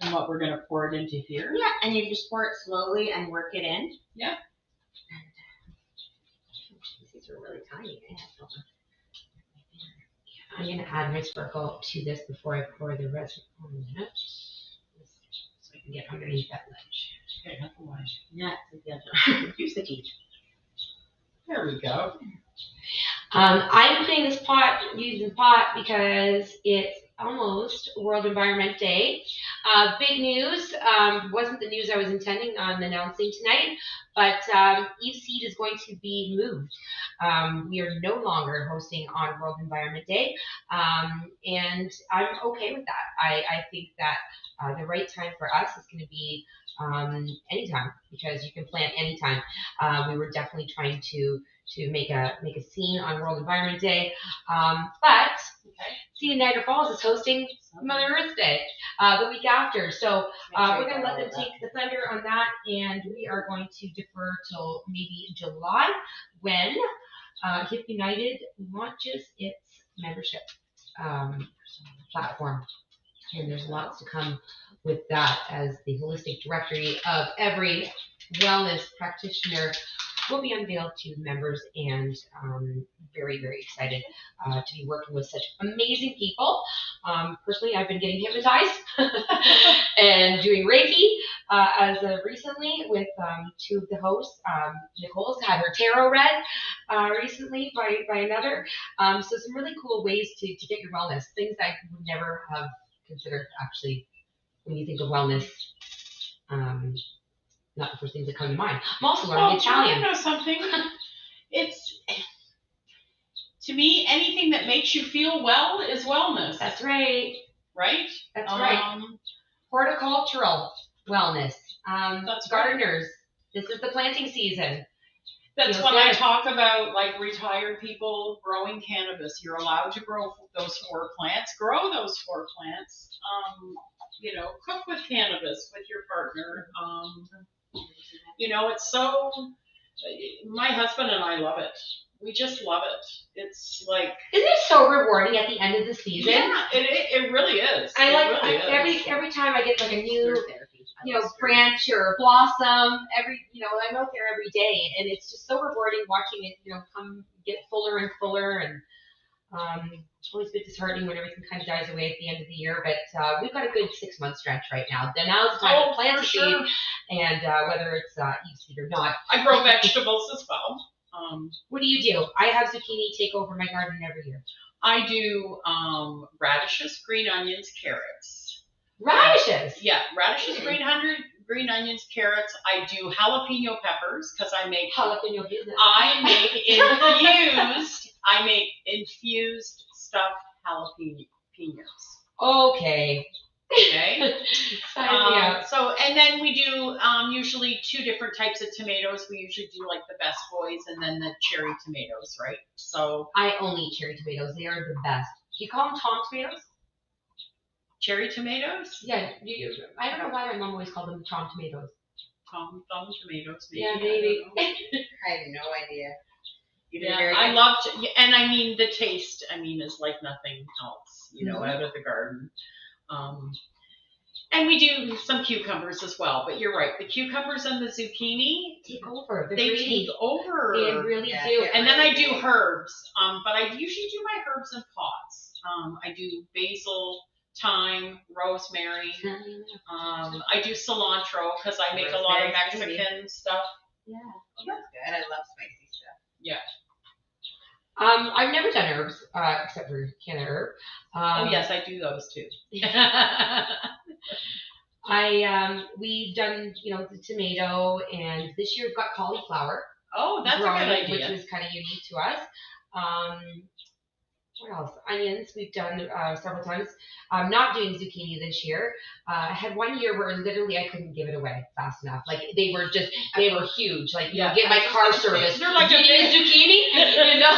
And what we're gonna pour it into here? Yeah, and you just pour it slowly and work it in. Yeah. These are really tiny. I'm going to add my sparkle to this before I pour the rest on it. So I can get underneath that ledge. Okay, otherwise. Yeah, use the key. There we go. I'm putting this pot, using the pot because it's almost World Environment Day. Big news, wasn't the news I was intending on announcing tonight, but Infused is going to be moved. We are no longer hosting on World Environment Day, and I'm okay with that. I think that the right time for us is going to be anytime, because you can plant anytime. We were definitely trying to make a scene on World Environment Day, but see, Niagara Falls is hosting Mother Earth Day the week after, so we're going to let them take the thunder on that, and we are going to defer till maybe July when Hip United launches its membership platform, and there's lots to come with that, as the holistic directory of every wellness practitioner will be unveiled to members, and very, very excited to be working with such amazing people. Personally, I've been getting hypnotized and doing Reiki as of recently with two of the hosts. Nicole's had her tarot read recently by another. So some really cool ways to get your wellness, things I would never have considered actually when you think of wellness. Not the first things that come to mind. I'm also learning Italian. You know something? It's, to me, anything that makes you feel well is wellness. That's right. Right? That's right. Horticultural wellness. That's gardeners. This is the planting season. That's when I talk about like retired people growing cannabis. You're allowed to grow those 4 plants. Grow those 4 plants. Cook with cannabis with your partner. It's so, my husband and I love it. We just love it. It's like, isn't it so rewarding at the end of the season? Yeah, it really is. Every time I get like a new, branch or blossom, I'm out there every day, and it's just so rewarding watching it, come get fuller and fuller, and it's always a bit disheartening when everything kind of dies away at the end of the year, but we've got a good 6-month stretch right now. Then now's the time to plant a seed, and whether it's seed or not. I grow vegetables as well. What do? I have zucchini take over my garden every year. I do radishes, green onions, carrots. Radishes? Yeah, radishes, green onions, carrots. I do jalapeno peppers because I make jalapeno business. I make infused stuffed jalapenos. Okay. So, and then we do usually 2 different types of tomatoes. We usually do like the best boys and then the cherry tomatoes, right? So I only eat cherry tomatoes. They are the best. Do you call them Tom tomatoes? Cherry tomatoes? Yeah. I don't know why my mom always called them Tom tomatoes. Tom tomatoes. Maybe. Yeah, maybe. I have no idea. I love to, and I mean the taste. Is like nothing else. Out of the garden. And we do some cucumbers as well, but you're right. The cucumbers and the zucchini take over. They take over. They really do. And then I do herbs, but I usually do my herbs in pots. I do basil, thyme, rosemary. I do cilantro because I make a lot of Mexican stuff. Yeah, that's good. I love spicy stuff. Yeah. I've never done herbs, except for Canna herb. Yes, I do those too. We've done, the tomato, and this year we've got cauliflower. Oh, that's a good idea. Which is kind of unique to us. What else? Onions we've done several times. I'm not doing zucchini this year. I had one year where literally I couldn't give it away fast enough. Like they were huge. Like get my car service. They're like a big zucchini.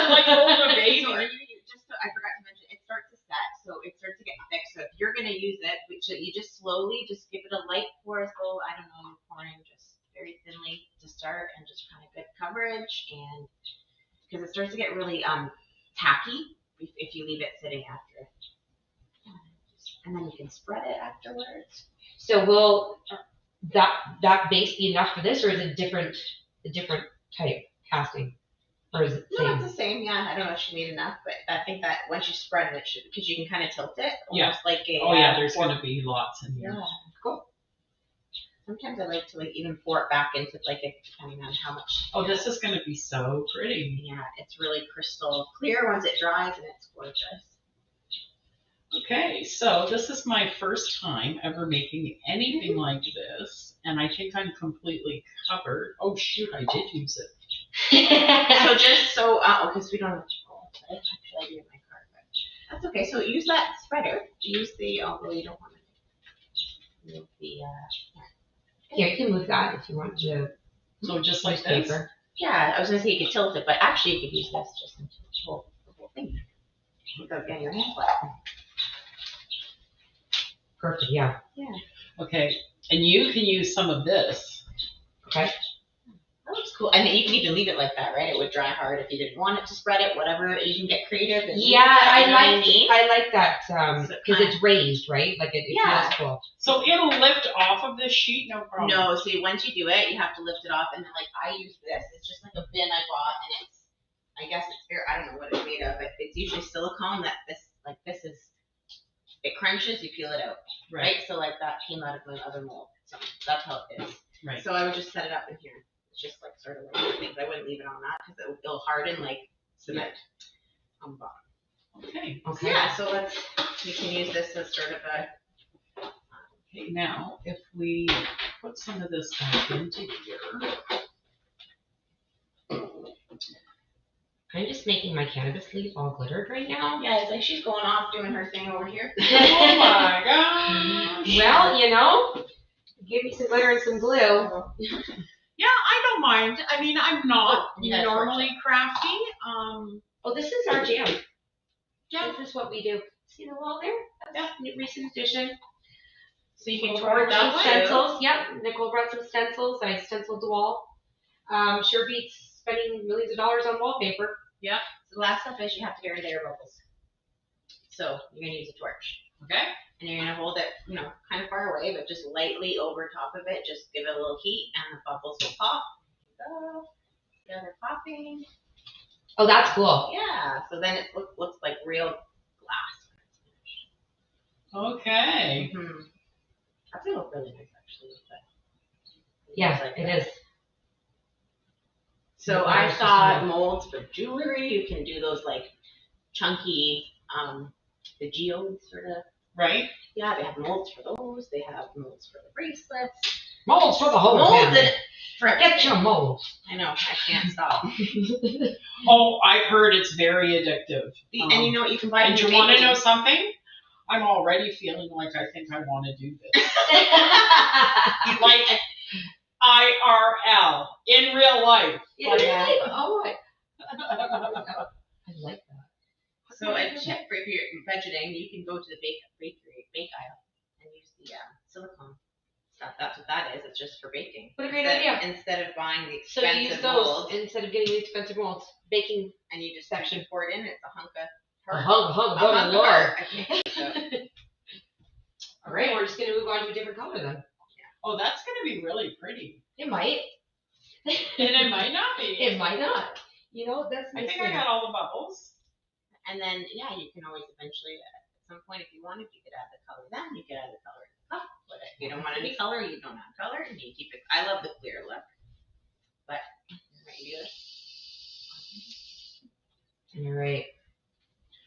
Like holding a baby. I forgot to mention, it starts to set, so it starts to get thick. So if you're gonna use it, you just slowly just give it a light pour, as though pouring just very thinly to start, and just kind of good coverage, and because it starts to get really tacky if you leave it sitting after it. And then you can spread it afterwards. So will that base be enough for this, or is it a different type casting? Or is it the same? No, it's the same. Yeah, I don't know if you need enough, but I think that once you spread it should, because you can kind of tilt it, almost like a. Oh yeah, there's going to be lots in here. Yeah, cool. Sometimes I like to even pour it back into depending on how much. Oh, this is going to be so pretty. Yeah, it's really crystal clear once it dries, and it's gorgeous. Okay, so this is my first time ever making anything like this, and I think I'm completely covered. Oh shoot, I did use it. So just so, because we don't have actually I do in my car, but that's okay. So use that spreader. Use the, although you don't want to move the, Yeah, you can move that if you want to. So just like this? Paper. yeah, I was going to say you could tilt it, but actually you could use this just to hold the whole thing without getting your hand wet. Perfect, yeah. Yeah. Okay, and you can use some of this. Okay. That looks cool. And you can even leave it like that, right? It would dry hard if you didn't want it to spread it, whatever. You can get creative. And Yeah, I I like that because it's raised, right? Like it feels cool. So it'll lift off of this sheet, no problem. No, see, once you do it, you have to lift it off, and then like I use this. It's just like a bin I bought, and it's, I guess it's fair. I don't know what it's made of, but it's usually silicone. That this is, it crunches, you peel it out, right? So like that came out of my other mold. So that's how it is. Right. So I would just set it up in here. It's just like sort of like things. I wouldn't leave it on that because it'll harden like cement on the bottom. Okay. Okay. Yeah. So we can use this as sort of a. Okay, now if we put some of this back into here. I'm just making my cannabis leaf all glittered right now. Yeah, it's like she's going off doing her thing over here. Oh my gosh. Well, give me some glitter and some glue. Yeah, I don't mind. I mean, I'm not normally crafty. Oh, this is our jam. Yeah. This is what we do. See the wall there? That's recent addition. So you can Nicole that brought stencils. Yep, Nicole brought some stencils. I stenciled the wall. Sure beats spending millions of dollars on wallpaper. Yeah. So the last step is you have to get rid of air bubbles. So you're gonna use a torch. Okay. And you're gonna hold it, kind of far away, but just lightly over top of it. Just give it a little heat, and the bubbles will pop. Yeah, they're popping. Oh, that's cool. Yeah. So then it looks like real glass. Okay. Mm-hmm. That's gonna look really nice, actually. Yeah, like it is. So I saw molds for jewelry. You can do those like chunky, the geodes sort of. Right. Yeah, they have molds for those. They have molds for the bracelets. Molds for the whole family. Get your molds. I know. I can't stop. Oh, I've heard it's very addictive. And you know what? You can buy. And you want to know something? I'm already feeling like I think I want to do this. Like IRL in real life. In real life? Oh, I like that. So a tip for if you're budgeting, you can go to the bake aisle and use the silicone stuff. That's what that is. It's just for baking. What a great idea. Instead of buying the So you expensive use those molds, instead of getting the expensive molds. Baking and you just section pour it in. It's a hunk of a heart. hunk of of lard. heart. All right, we're just gonna move on to a different color then. Oh, that's going to be really pretty. It might. And it might not be. It might not. That's I think I got all the bubbles. And then, yeah, you can always eventually, at some point, if you wanted, you could add the color then. You could add the color in the cup. But if you don't want any color, you don't add color, and you keep it. I love the clear look. But, right, you do this. All right.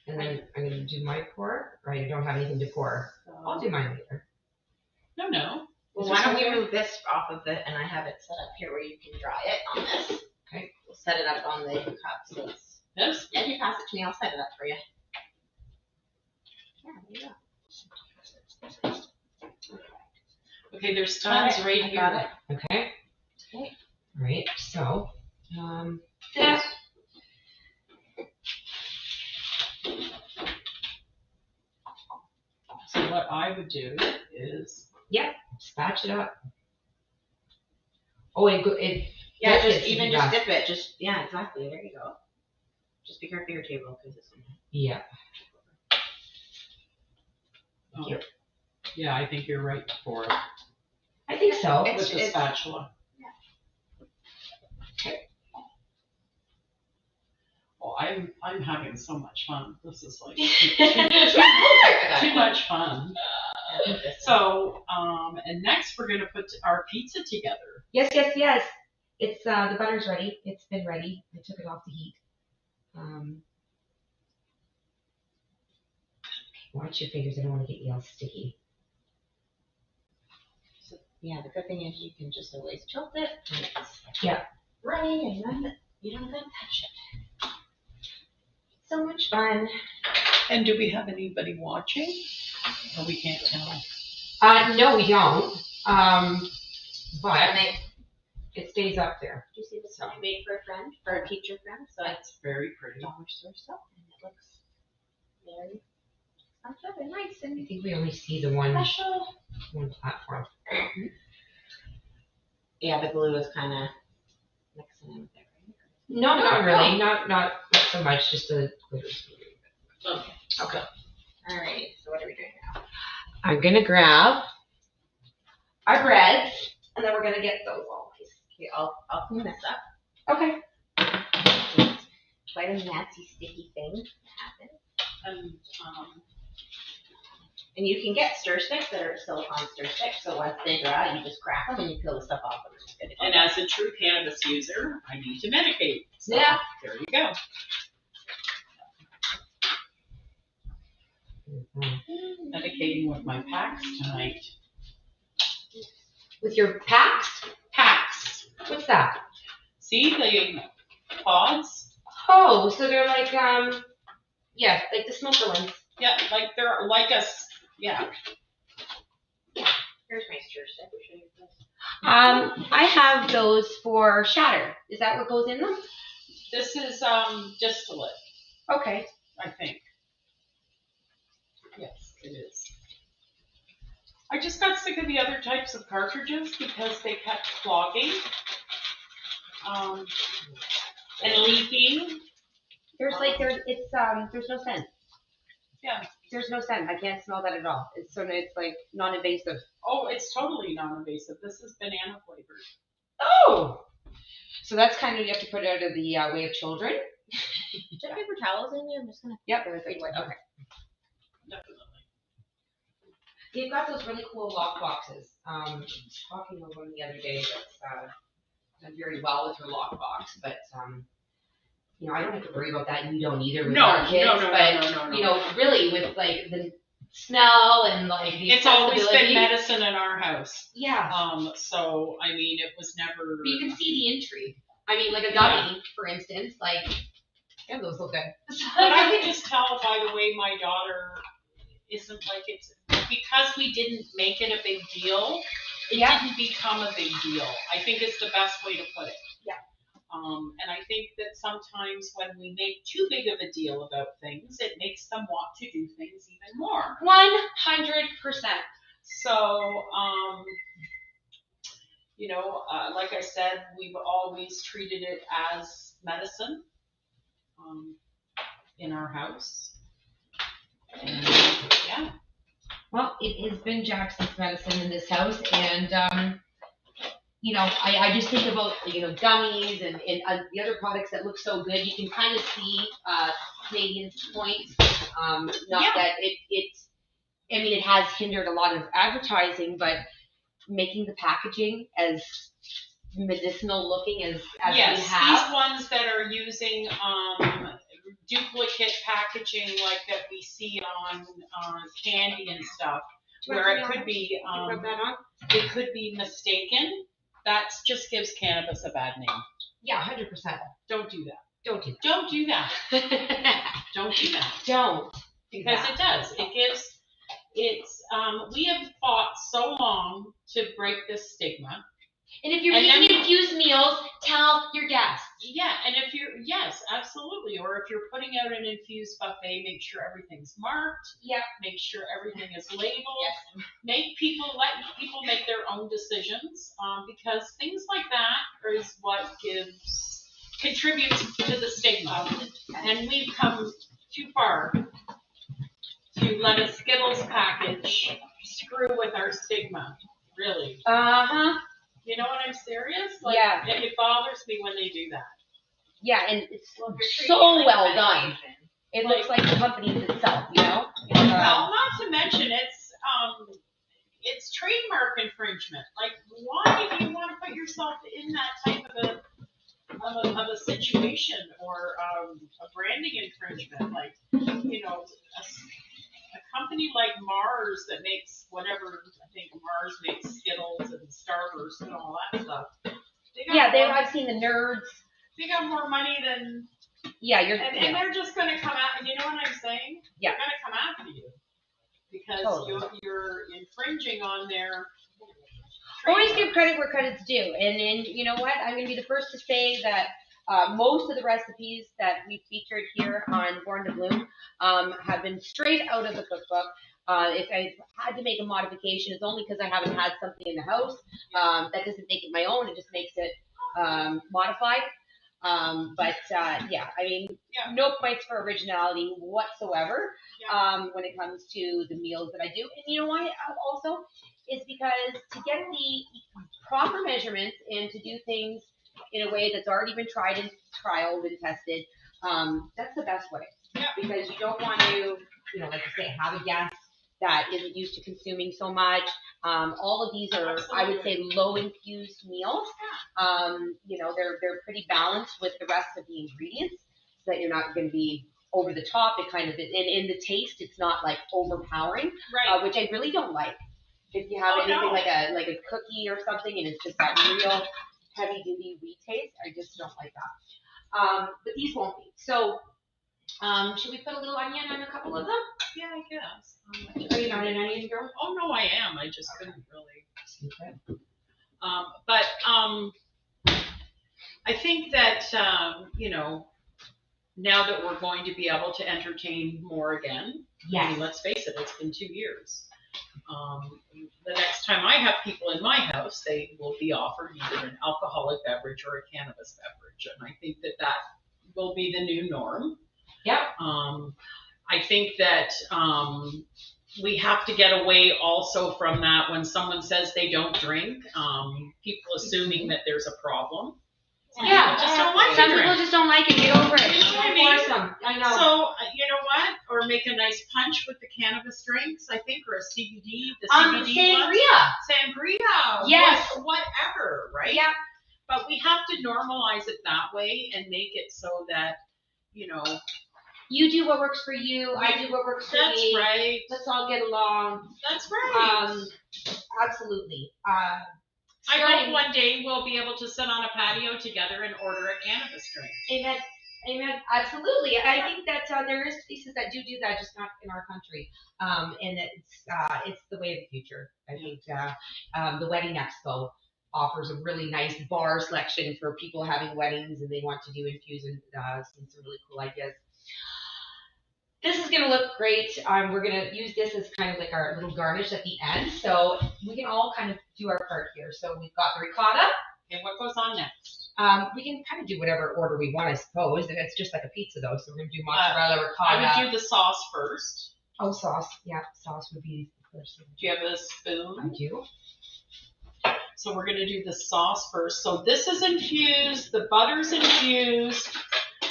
And then I'm going to do my pour. Right, I don't have anything to pour. I'll do mine later. No. Well, why don't we move this off of it, and I have it set up here where you can dry it on this. Okay. We'll set it up on the cup, so it's. This? If you pass it to me, I'll set it up for you. Yeah, there you go. Okay, there's tons right here. Got it. Okay. All right. So, So what I would do is. spatch it up. Oh, it Yeah, just dip it. Yeah, exactly. There you go. Just be careful your table because it's. Yeah. Oh. Yeah, I think you're right for it. I think so. With the spatula. Yeah. Okay. Well, I'm having so much fun. This is like too much fun. So, and next we're going to put our pizza together. Yes. It's the butter's ready. It's been ready. I took it off the heat. Watch your fingers. I don't want to get you all sticky. So, yeah, the good thing is you can just always tilt it. And it's Yeah. running, and then you don't have to touch it. So much fun. And do we have anybody watching? Or we can't tell? No, we don't. But it stays up there. Do you see this one I made for a friend, for a teacher friend? So it's Very pretty. dollar store stuff, and it looks very nice and I think we only see the one special. platform. Yeah, the glue is kind of mixing in with it, right? No, not really. Not so much. Just a glitter. Okay. All right. So what are we doing now? I'm gonna grab our breads. And then we're gonna get those all nice. Okay, I'll clean this up. Okay. Quite a nasty, sticky thing that happens. And you can get stir sticks that are silicone stir sticks. So once they dry, you just crack them and you peel the stuff off them. And as a true cannabis user, I need to medicate. So Yeah. There you go. Medicating with my packs tonight. With your packs? Packs. What's that? See the pods? Oh, so they're like yeah, like the smoker ones. Yeah, like they're like us. Yeah. Here's my stir stick. I'll show you this. I have those for shatter. Is that what goes in them? This is distillate, Okay. I think. Yes, it is. I just got sick of the other types of cartridges because they kept clogging and leaking. There's no scent. Yeah. There's no scent. I can't smell that at all. It's like non-invasive. Oh, it's totally non-invasive. This is banana flavored. Oh. So that's kind of, you have to put it out of the way of children. Do you have paper towels in you? I'm just gonna. Yep. Okay. Definitely. They've got those really cool lock boxes. I was talking with one the other day that's done very well with her lock box, but I don't have to worry about that, and you don't either with our kids. No. You know, really with like the smell and like the It's always accessibility. been medicine in our house. Yeah. So I mean, it was never. But you can see the intrigue. I mean, like a gummy, for instance, like, yeah, those look good. But I can just tell by the way my daughter isn't like it's because we didn't make it a big deal. It didn't become a big deal. I think is the best way to put it. Yeah. And I think that sometimes when we make too big of a deal about things, it makes them want to do things even more. 100%. So, like I said, we've always treated it as medicine in our house. And, yeah. Well, it has been Jackson's medicine in this house, and I just think about gummies and the other products that look so good. You can kind of see Canadians' points. That it has hindered a lot of advertising, but making the packaging as medicinal looking as we have. These ones that are using duplicate packaging like that we see on candy and stuff, where it could be it could be mistaken. That just gives cannabis a bad name. Yeah, 100%. Don't do that. Don't do that. Don't do that. Don't do that. Don't. Because it does. It gives. It's. We have fought so long to break this stigma. And if you're eating infused meals, tell your guests. Yeah, and if yes, absolutely. Or if you're putting out an infused buffet, make sure everything's marked. Yeah. Make sure everything is labeled. Yes. Let people make their own decisions, because things like that is what contributes to the stigma. And we've come too far to let a Skittles package screw with our stigma. Really. You know what I'm serious? Yeah. It bothers me when they do that. Yeah, and it's so well done. It looks like the company itself, Well, not to mention it's trademark infringement. Like, why do you want to put yourself in that type of a situation or a branding infringement? Like, a company like Mars that makes whatever, I think Mars makes Skittles and Starburst and all that stuff. I've seen the Nerds. They got more money than. Yeah, and they're just going to come out. You know what I'm saying? Yeah. They're going to come after you because you're infringing on their. Always give credit where credit's due, and you know what? I'm going to be the first to say that most of the recipes that we featured here on Born to Bloom have been straight out of the cookbook. If I had to make a modification, it's only because I haven't had something in the house. That doesn't make it my own; it just makes it modified. No points for originality whatsoever when it comes to the meals that I do. And you know why also is because to get the proper measurements and to do things in a way that's already been tried and trialed and tested, that's the best way. Yeah. Because you don't want to, like you say, have a guest that isn't used to consuming so much. All of these are, I would say, low infused meals. They're pretty balanced with the rest of the ingredients, so that you're not going to be over the top. It kind of, and in the taste, it's not like overpowering, right? Which I really don't like. If you have anything like a cookie or something, and it's just that real heavy duty wheat taste, I just don't like that. But these won't be. So, should we put a little onion on a couple of them? Yeah, I guess. Are you not an onion girl? Oh no, I am. I just couldn't really. Okay. But I think that now that we're going to be able to entertain more again. Yes. I mean, let's face it, it's been 2 years. The next time I have people in my house, they will be offered either an alcoholic beverage or a cannabis beverage, and I think that will be the new norm. Yep. I think that we have to get away also from that when someone says they don't drink, people assuming that there's a problem. Yeah, just don't like some people just don't like it. Get over it. I know. So you know what? Or make a nice punch with the cannabis drinks, I think, or a CBD. The CBD sangria. Yes. Whatever, right? Yeah. But we have to normalize it that way and make it so that you do what works for you. I do what works for me. That's right. Let's all get along. That's right. Absolutely. I hope one day we'll be able to sit on a patio together and order a cannabis drink. Amen. Amen. Absolutely. I think that there is places that do that, just not in our country. And it's the way of the future. I think the Wedding Expo offers a really nice bar selection for people having weddings and they want to do infuse and some really cool ideas. This is going to look great. We're going to use this as kind of like our little garnish at the end. So we can all kind of do our part here. So we've got the ricotta. And what goes on next? We can kind of do whatever order we want, I suppose. And it's just like a pizza, though. So we're going to do mozzarella, ricotta. I would do the sauce first. Oh, sauce. Yeah, sauce would be the first. Do you have a spoon? I do. So we're going to do the sauce first. So this is infused. The butter's infused.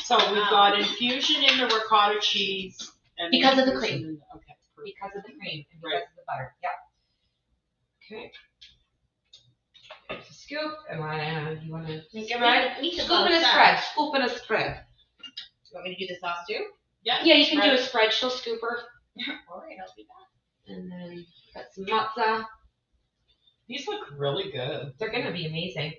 So we've got infusion in the ricotta cheese. And because of the cream. Okay. Because of the cream and because of the butter. Yep. Okay. Scoop. You want to scoop and a spread. Scoop and a spread. You want me to do the sauce too? Yeah. Yeah, you can do a spread. She'll scoop her. All right, I'll do that. And then got some matzo. These look really good. They're going to be amazing.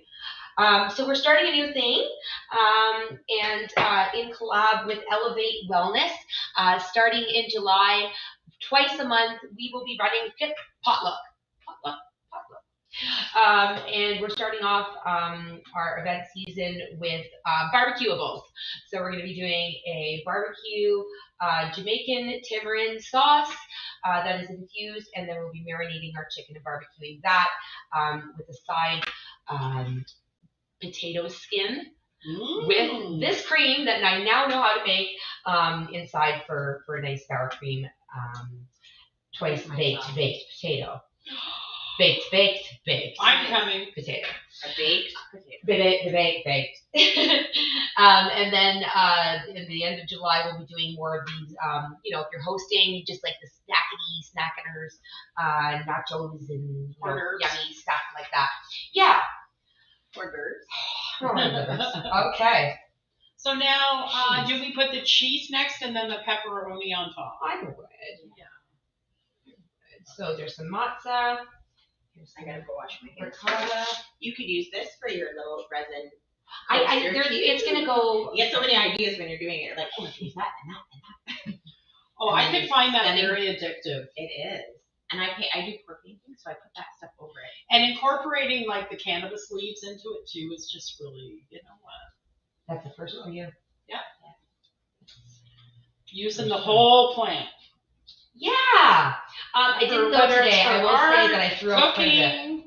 So we're starting a new thing, and in collab with Elevate Wellness, starting in July, twice a month, we will be running potluck. And we're starting off our event season with barbecuables. So we're going to be doing a barbecue Jamaican tamarind sauce that is infused, and then we'll be marinating our chicken and barbecuing that with a side potato skin with this cream that I now know how to make inside for a nice sour cream twice baked potato. Baked. I'm coming. Potato. A baked potato. Baked. And then in the end of July, we'll be doing more of these, if you're hosting, just like the snackers, nachos and yummy stuff like that. Yeah. Orders. Okay. So now, do we put the cheese next and then the pepperoni on top? I would. Yeah. So there's some matzo. I gotta go wash my hands. Ricotta. You could use this for your little resin. It's gonna go. You get so many ideas when you're doing it. Like, oh, use that and that and that. Oh, I can find that very addictive. It is. And I do pork painting, so I put that stuff over it. And incorporating like the cannabis leaves into it too is just really, you know what? That's the first for you. Yeah. Using the whole plant. Yeah. I didn't know today. I will say that I threw up quite a bit.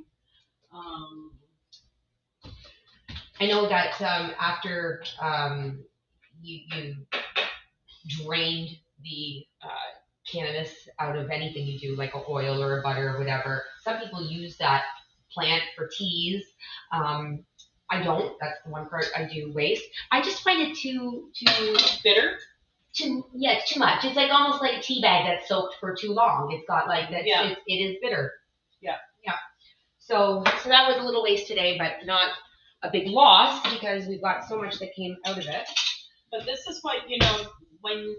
I know that after you drained the cannabis out of anything you do, like a oil or a butter or whatever, some people use that plant for teas. I don't. That's the one part I do waste. I just find it too bitter. It's too much. It's like almost like a tea bag that's soaked for too long. It's got like that. Yeah. It is bitter. Yeah. Yeah. So that was a little waste today, but not a big loss because we've got so much that came out of it. But this is what, when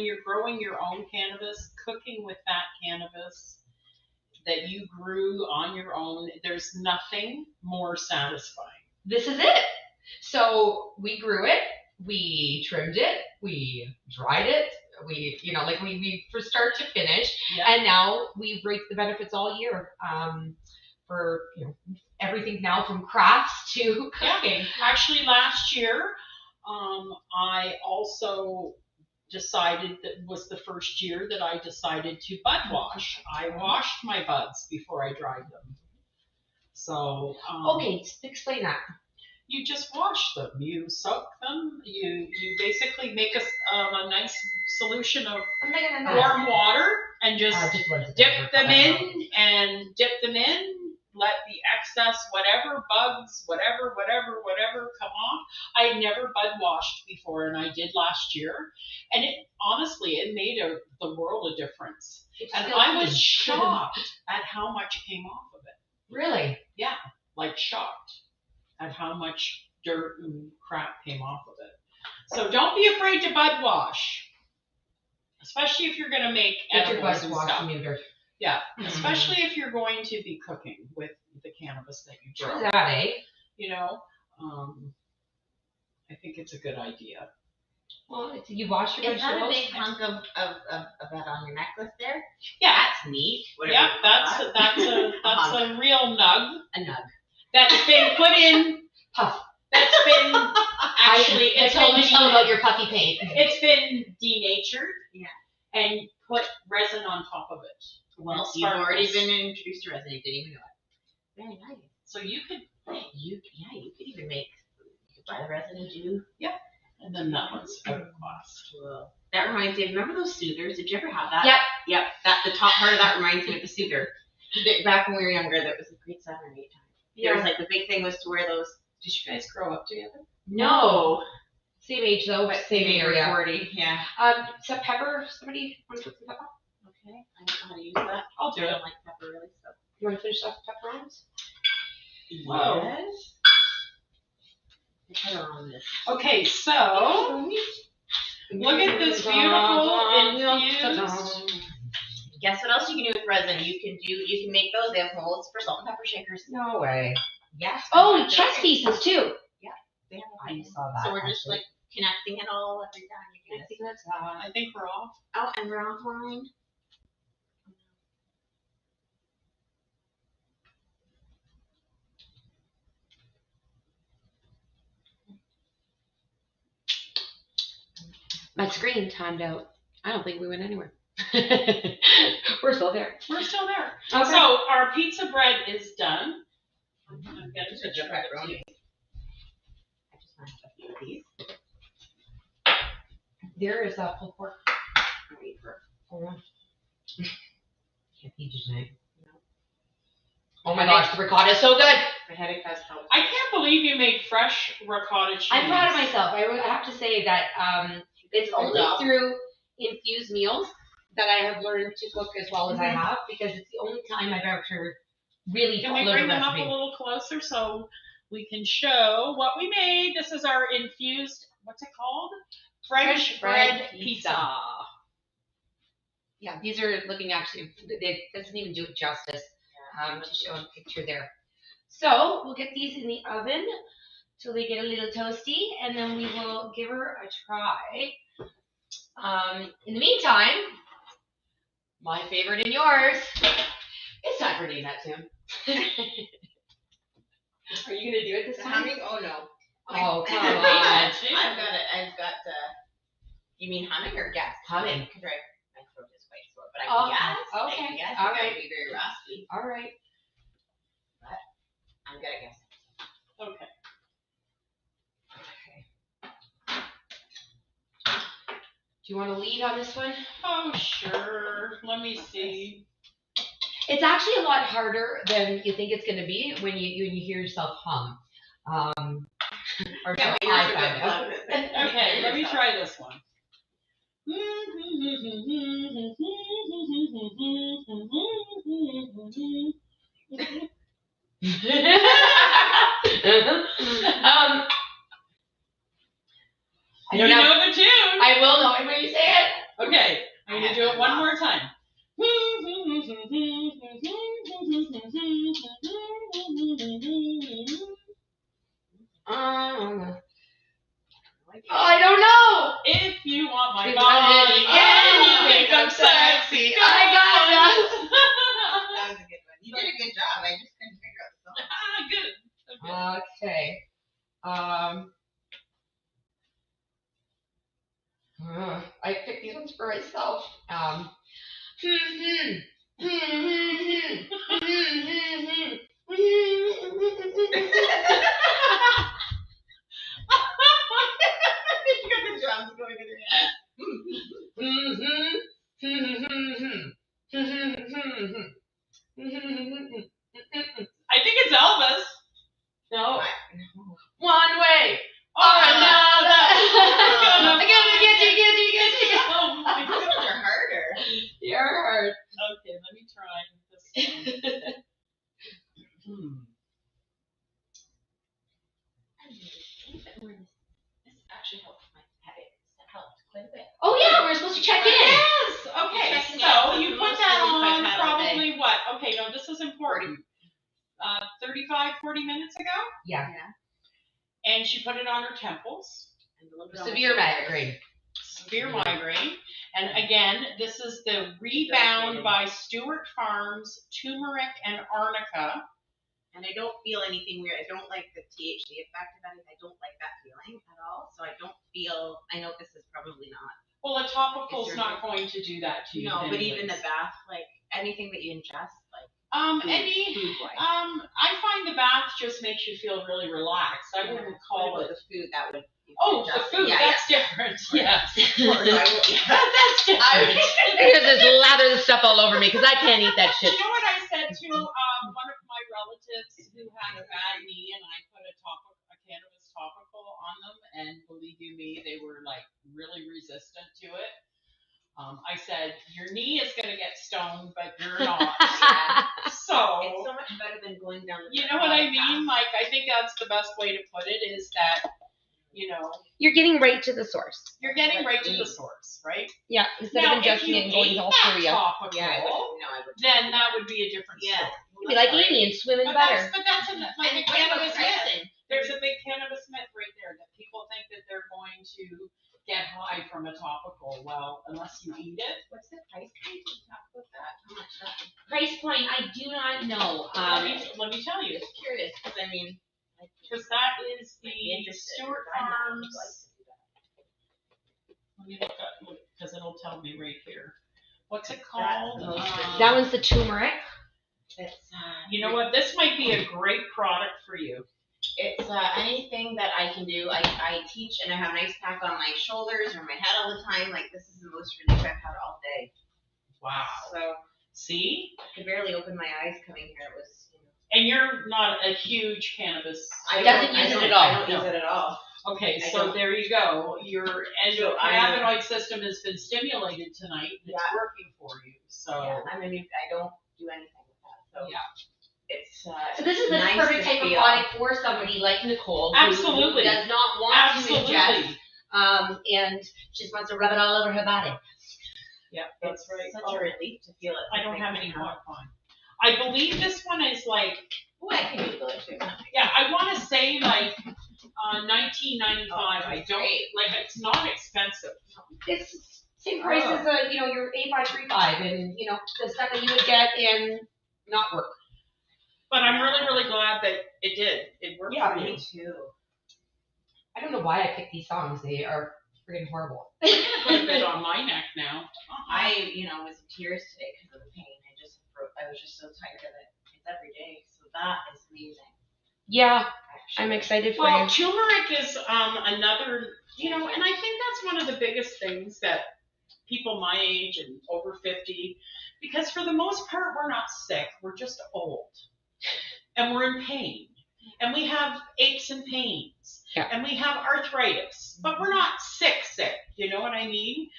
you're growing your own cannabis, cooking with that cannabis that you grew on your own, there's nothing more satisfying. This is it. So we grew it, we trimmed it, we dried it, we from start to finish, and now we've reaped the benefits all year. For everything now from crafts to cooking. Actually, last year, I also decided that was the first year that I decided to bud wash. I washed my buds before I dried them. So okay, explain that. You just wash them. You soak them. You basically make a nice solution of warm water and just dip them in. Let the excess, whatever bugs, whatever come off. I had never bud washed before, and I did last year, and it made the world a difference. And I was shocked at how much came off of it. Really? Yeah, like shocked at how much dirt and crap came off of it. So don't be afraid to bud wash, especially if you're going to make edibles and stuff. Yeah, especially if you're going to be cooking with the cannabis that you grow. True that, eh? I think it's a good idea. Well, you wash your vegetables. Is that a big hunk of that on your necklace there? Yeah, that's neat. Yeah, that's a real nug. A nug. That's been put in. Puff. That's been actually. Tell Michele about your puffy paint. It's been denatured. Yeah. And put resin on top of it. Well, you've already been introduced to resin. You didn't even know it. Very nice. So you could even make. You could buy the resin and do. Yeah. And then that one's out of class. Well, that reminds me. Remember those soothers? Did you ever have that? Yep. That the top part of that reminds me of the soother. Back when we were younger, that was a great 7 or 8 times. There was like the big thing was to wear those. Did you guys grow up together? No. Same age though, but same area. 40. Yeah. Some pepper. Somebody want to put some pepper? Okay. I don't know how to use that. I'll do it. I don't like pepper really. So. You want to finish off the pepperons? Whoa. Yes. Okay, so look at this beautiful infused. Guess what else you can do with resin? You can make those. They have molds for salt and pepper shakers. No way. Yes. Oh, chess pieces too. Yeah. They have I saw that. So we're just like connecting it all every time. I think we're off. Oh, and we're offline. My screen timed out. I don't think we went anywhere. We're still there. We're still there. Okay. So our pizza bread is done. I'm getting to the pepperoni. I just want a few of these. There is a pulled pork. Hold on. Can't feed you tonight. No. Oh my gosh, the ricotta is so good. My headache has helped. I can't believe you make fresh ricotta cheese. I'm proud of myself. I have to say that it's only through Infused meals that I have learned to cook as well as I have, because it's the only time I've ever really followed a recipe. Can we bring them up a little closer so we can show what we made? This is our infused, what's it called? French bread pizza. Yeah, these are looking actually, it doesn't even do it justice to show a picture there. So we'll get these in the oven till they get a little toasty, and then we will give her a try. In the meantime, my favorite and yours, it's time for name that tune. Are you gonna do it this time? Humming? Oh no. Oh come on! I've got. You mean humming or guess? Humming. Because my throat is quite sore, but I can guess. Okay. I can guess. All It's right. gonna be very raspy. All right. But I'm good at guessing. Okay. Do you want to lead on this one? Oh, sure. Let me see. It's actually a lot harder than you think it's going to be when you hear yourself hum. Or Yeah, so I found out. Okay, let me try this one. I don't you know. know the tune. I will know it when you say it. Okay, I'm going to do it one more time. I don't know. If you want my If body and you think I'm sexy, I got it. That was a good one. You did a good job. I just couldn't figure out the song. Good. Okay. I picked these ones for myself. You got the drums going in your head. I think it's Elvis. No. One way or Oh, another. Gonna Get you. Oh my God. You're harder. You're hard. Okay, let me try this one. This actually helped my headache. That helped quite a bit. Oh yeah, we're supposed to check in. Yes. Okay. Checking So out you the put most that relief I've on had all day. probably what? Okay, no, this is important. 35, 40 minutes ago, Yeah. and she put it on her temples. And a little bit on Severe my shoulders. migraine. Severe migraine. And again, this is the Rebound by Stewart Farms, turmeric and arnica. And I don't feel anything weird. I don't like the THC effect of it. I don't like that feeling at all. So I don't feel. I know this is probably not. Well, a topical's Is there- not going to do that to you. No, but even anyways. the bath, like anything that you ingest, like food-wise. I find the bath just makes you feel really relaxed. I wouldn't call it. the food that would. Oh, the ingest it. food, Yeah, that's different. Yes. That's different. Because there's lather the stuff all over me because I can't eat that shit. You know what I said to one of my relatives who had a bad knee, and I put a cannabis topical on them, and believe you me, they were like really resistant to it. I said, your knee is going to get stoned, but you're not. So, it's so much better than going down the you know what I mean? Like, I think that's the best way to put it is that, you know, You're getting right to the source. you're getting right to the source, right? Yeah, instead Now, of if ingesting you it and going ate all that through you. topical, Yeah, I would. then that would be a different Yeah. story. You'd be like Amy and swim in But butter. that's like a And what about cannabis myth. pricing? There's a big cannabis myth right there that people think that they're going to get high from a topical. Well, unless you eat it. What's the price point? Can you talk about that? How much that? Price point, I do not know. Let me tell you, Just curious, because I mean, because that is the I'd be interested. Stewart I know Farms. I'd like to do that. Let me look up because it'll tell me right here. What's it called? That one's the turmeric. It's You know what? This might be a great product for you. It's anything that I can do. I teach and I have an ice pack on my shoulders or my head all the time. Like this is the most relief I've had all day. Wow. So See? I could barely open my eyes coming here. It was. And you're not a huge cannabis. I Doesn't don't- use I it don't- at all. I don't use it at all. Okay, I so don't. there you go. Your endocannabinoid system has been stimulated tonight. And it's Yeah. working for you. So Yeah, I don't do anything with that. So yeah. it's So this is the nice perfect to type of feel. product for somebody like Nicole, Absolutely. who does not want to ingest, Absolutely. and just wants to rub it all over her body. Yeah, that's right. Such a relief to feel it. I don't have any walk on. I believe this one is like, Oh, I can Google it too. yeah, I want to say like $19.95. I don't like. It's not expensive. It's same price as your A535 and the stuff that you would get in not work. But I'm really, really glad that it did. It worked for you. Me too. I don't know why I picked these songs. They are freaking horrible. I'm gonna put a bit on my neck now. I, was in tears today because of the pain. I was just so tired of it. It's every day, so that is amazing. Yeah, I'm excited for Well, you. turmeric is another, and I think that's one of the biggest things that people my age and over 50, because for the most part, we're not sick. We're just old. And we're in pain. And we have aches and pains. Yeah. And we have arthritis. But we're not sick. You know what I mean?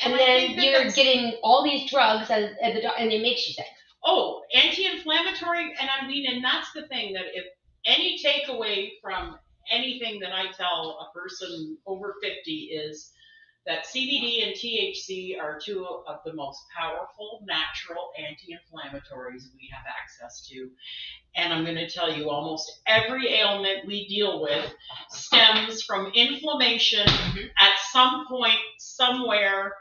And then you're getting all these drugs and it makes you sick. Oh, anti-inflammatory, and that's the thing, that if any takeaway from anything that I tell a person over 50 is that CBD and THC are two of the most powerful natural anti-inflammatories we have access to. And I'm going to tell you, almost every ailment we deal with stems from inflammation at some point, somewhere,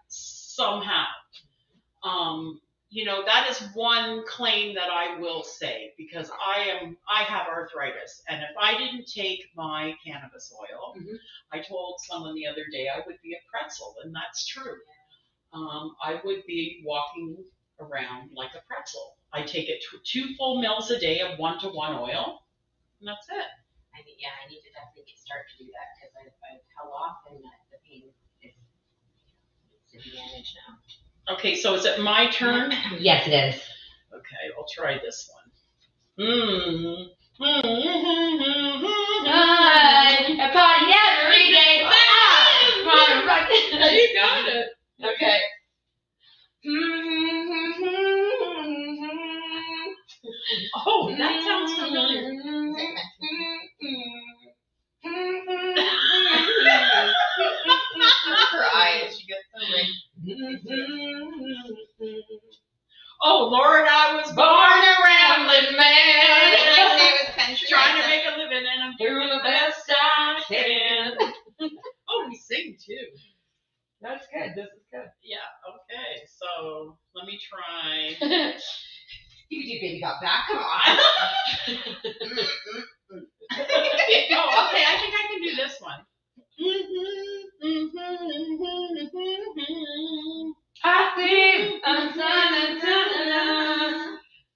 somehow. That is one claim that I will say, because I have arthritis, and if I didn't take my cannabis oil, I told someone the other day I would be a pretzel, and that's true. I would be walking around like a pretzel. I take it 2 full mils a day of 1-to-1 oil, and that's it. I need to definitely start to do that, because I've held off, and the pain is to be managed now. Okay, so is it my turn? Yes, it is. Okay, I'll try this one. A party every day. You got it. Okay. Oh, that sounds familiar. Her eyes, she gets so red. Oh, Lord, I was born a rambling man. Trying to make a living, and I'm doing the best I can. Oh, we sing too. That's good. This is good. Yeah, okay. So, let me try. You can do Baby Got Back. Come on. Oh, okay, I think I can do this one. I think I'm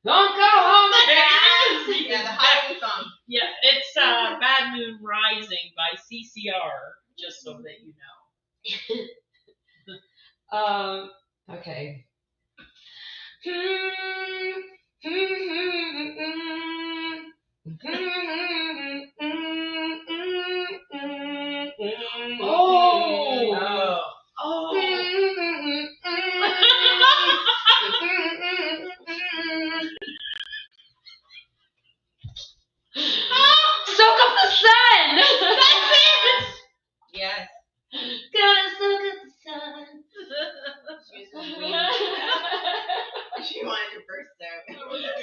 don't go home again. Yeah, the Halloween song. Yeah, it's Bad Moon Rising by CCR, just so that you know. Okay. Soak up the sun. That's it. Yes. Gotta soak up the sun. She wanted to burst out.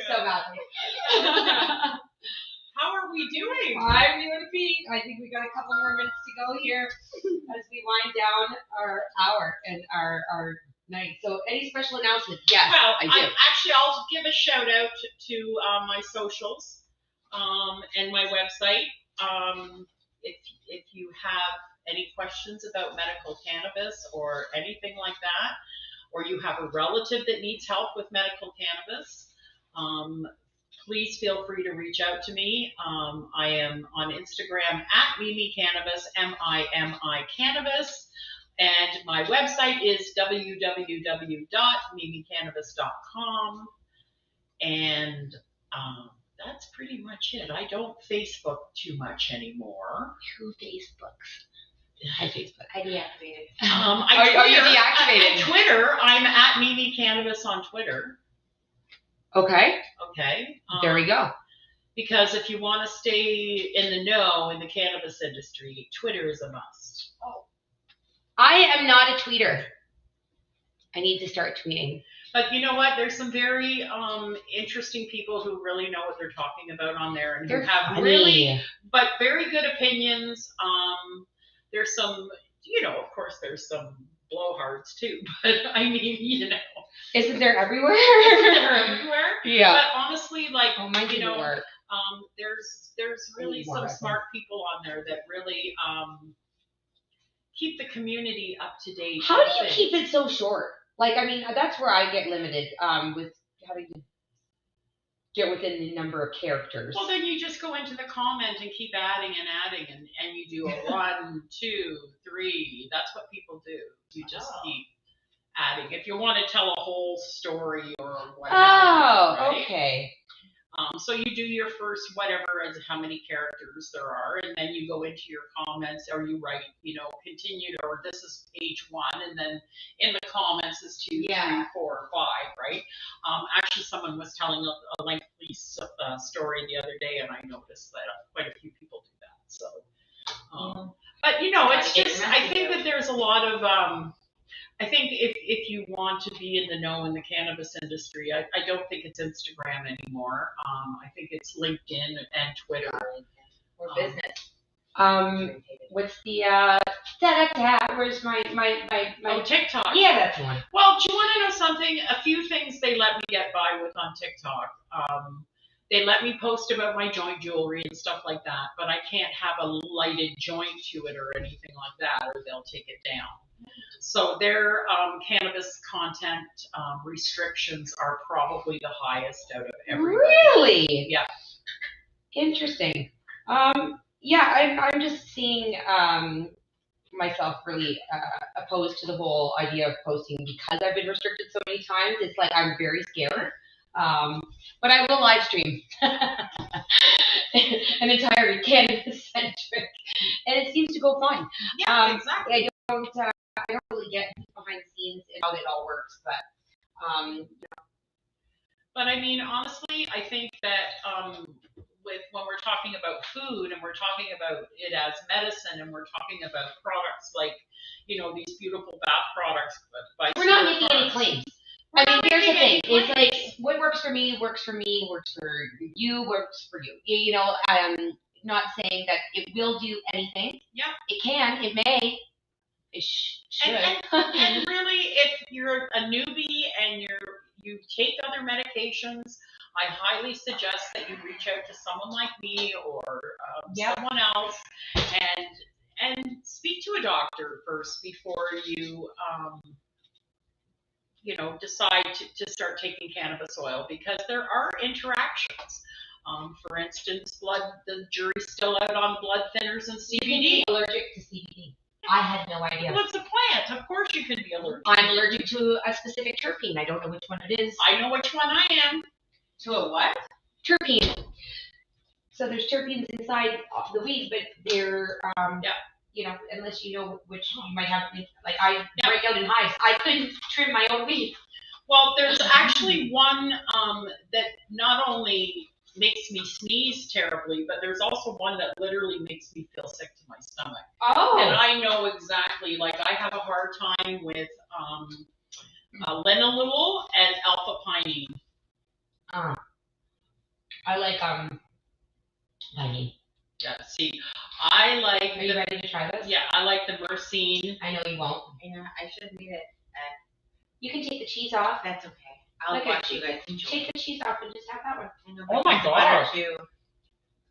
So badly. How are we doing? I'm doing Pete. I think we got a couple more minutes to go here as we wind down our hour and our night. So any special announcements? Yes, Well, I do. I'll give a shout out to my socials and my website. If you have any questions about medical cannabis or anything like that, or you have a relative that needs help with medical cannabis, please feel free to reach out to me. I am on Instagram at Mimi Cannabis, MIMI Cannabis, and my website is www.mimicannabis.com, and that's pretty much it. I don't Facebook too much anymore. Who Facebooks? I Facebook. I deactivated. Are you deactivated? At Twitter, I'm at Mimi Cannabis on Twitter. Okay. Okay. There we go. Because if you want to stay in the know in the cannabis industry, Twitter is a must. I am not a tweeter. I need to start tweeting. But you know what? There's some very interesting people who really know what they're talking about on there, and They're who have funny. really, but very good opinions. There's some, of course, there's some blowhards too. But I mean, Isn't there everywhere? they're everywhere. Yeah. But honestly, like, mine didn't work. There's really some smart people on there that really keep the community up to date. How do you keep it so short? Like, I mean, that's where I get limited with having to get within the number of characters. Well, then you just go into the comment and keep adding and adding, and you do a 1, 2, 3. That's what people do. You just keep adding. If you want to tell a whole story or whatever. Oh, right? Okay. So you do your first whatever as how many characters there are, and then you go into your comments, or you write, continued, or this is page 1, and then in the comments is 2, 3, 4, 5, right? Actually, someone was telling a lengthy story the other day, and I noticed that quite a few people do that. So, but it's just, I think that there's a lot of. I think if you want to be in the know in the cannabis industry, I don't think it's Instagram anymore. I think it's LinkedIn and Twitter. Or business. What's the where's my Oh, TikTok. Yeah, that's one. Well, do you want to know something? A few things they let me get by with on TikTok. They let me post about my joint jewelry and stuff like that, but I can't have a lighted joint to it or anything like that, or they'll take it down. So their cannabis content restrictions are probably the highest out of everybody. Really? Yeah. Interesting. I'm just seeing myself really opposed to the whole idea of posting because I've been restricted so many times. It's like I'm very scared. But I will live stream an entire cannabis centric, and it seems to go fun. Yeah, exactly. I don't really get behind the scenes and how it all works, but But I mean, honestly, I think that when we're talking about food and we're talking about it as medicine and we're talking about products like, these beautiful bath products. We're not making any claims. I mean, here's the thing. It's like, what works for me, works for you, works for you. Not saying that it will do anything. Yeah. It can, it may. It should. And really, if you're a newbie and you take other medications, I highly suggest that you reach out to someone like me or someone else and speak to a doctor first before you decide to start taking cannabis oil, because there are interactions. For instance, the jury's still out on blood thinners and CBD. You can be allergic to CBD. I had no idea. Well, it's a plant. Of course you can be allergic. I'm allergic to a specific terpene. I don't know which one it is. I know which one I am. To a what? Terpene. So there's terpenes inside the weed, but they're, unless you know which you might have, like I break out in hives. I couldn't trim my own weed. Well, there's actually one that not only makes me sneeze terribly, but there's also one that literally makes me feel sick to my stomach. Oh. And I know exactly, like I have a hard time with linalool and alpha-pinene. I like pinene. Yeah, see, I like. Are you ready to try this? Yeah, I like the myrcene. I know you won't. Yeah, I should have made it. You can take the cheese off. That's okay. I'll watch you guys enjoy. Take the cheese off and just have that one. Oh my gosh.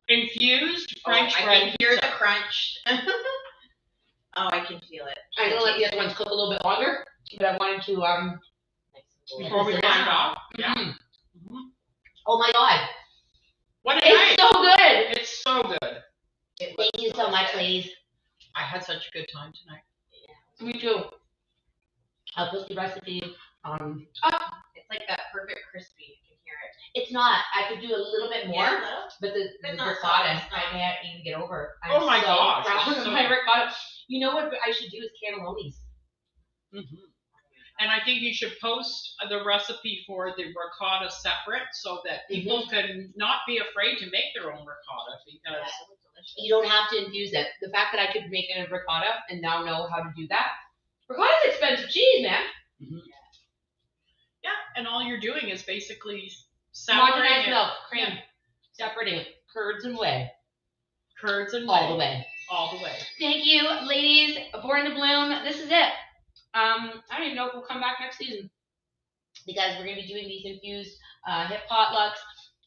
Infused French I bread. can hear the crunch. Oh, I can feel it. I'm gonna let the other ones cook a little bit longer, but I wanted to Before we find off. Yeah. Mm-hmm. Oh my God. What a It's night. so good. It's so good. Thank you so much, ladies. I had such a good time tonight. Yeah. Me too. I'll post the recipe. It's like that perfect crispy. You can hear it. It's not. I could do a little bit more, but the ricotta, I can't even get over. I'm oh my so gosh. proud of my ricotta. You know what I should do is cannellonis. Mm-hmm. And I think you should post the recipe for the ricotta separate so that people can not be afraid to make their own ricotta, because you don't have to infuse it. The fact that I could make it a ricotta and now know how to do that. Ricotta's expensive cheese, man. Mm-hmm. and all you're doing is basically souring Homogenized it. milk, cream, separating it, curds and whey. Curds and all the way. All the way. Thank you, ladies. Born to Bloom. This is it. I don't even know if we'll come back next season because we're going to be doing these infused hip potlucks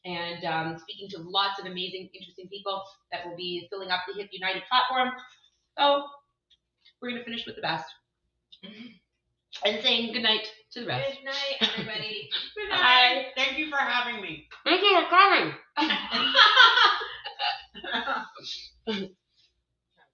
and speaking to lots of amazing, interesting people that will be filling up the Hip United platform. So we're going to finish with the best. And saying good night to the rest. Good night, everybody. Good night. Thank you for having me. Thank you for coming.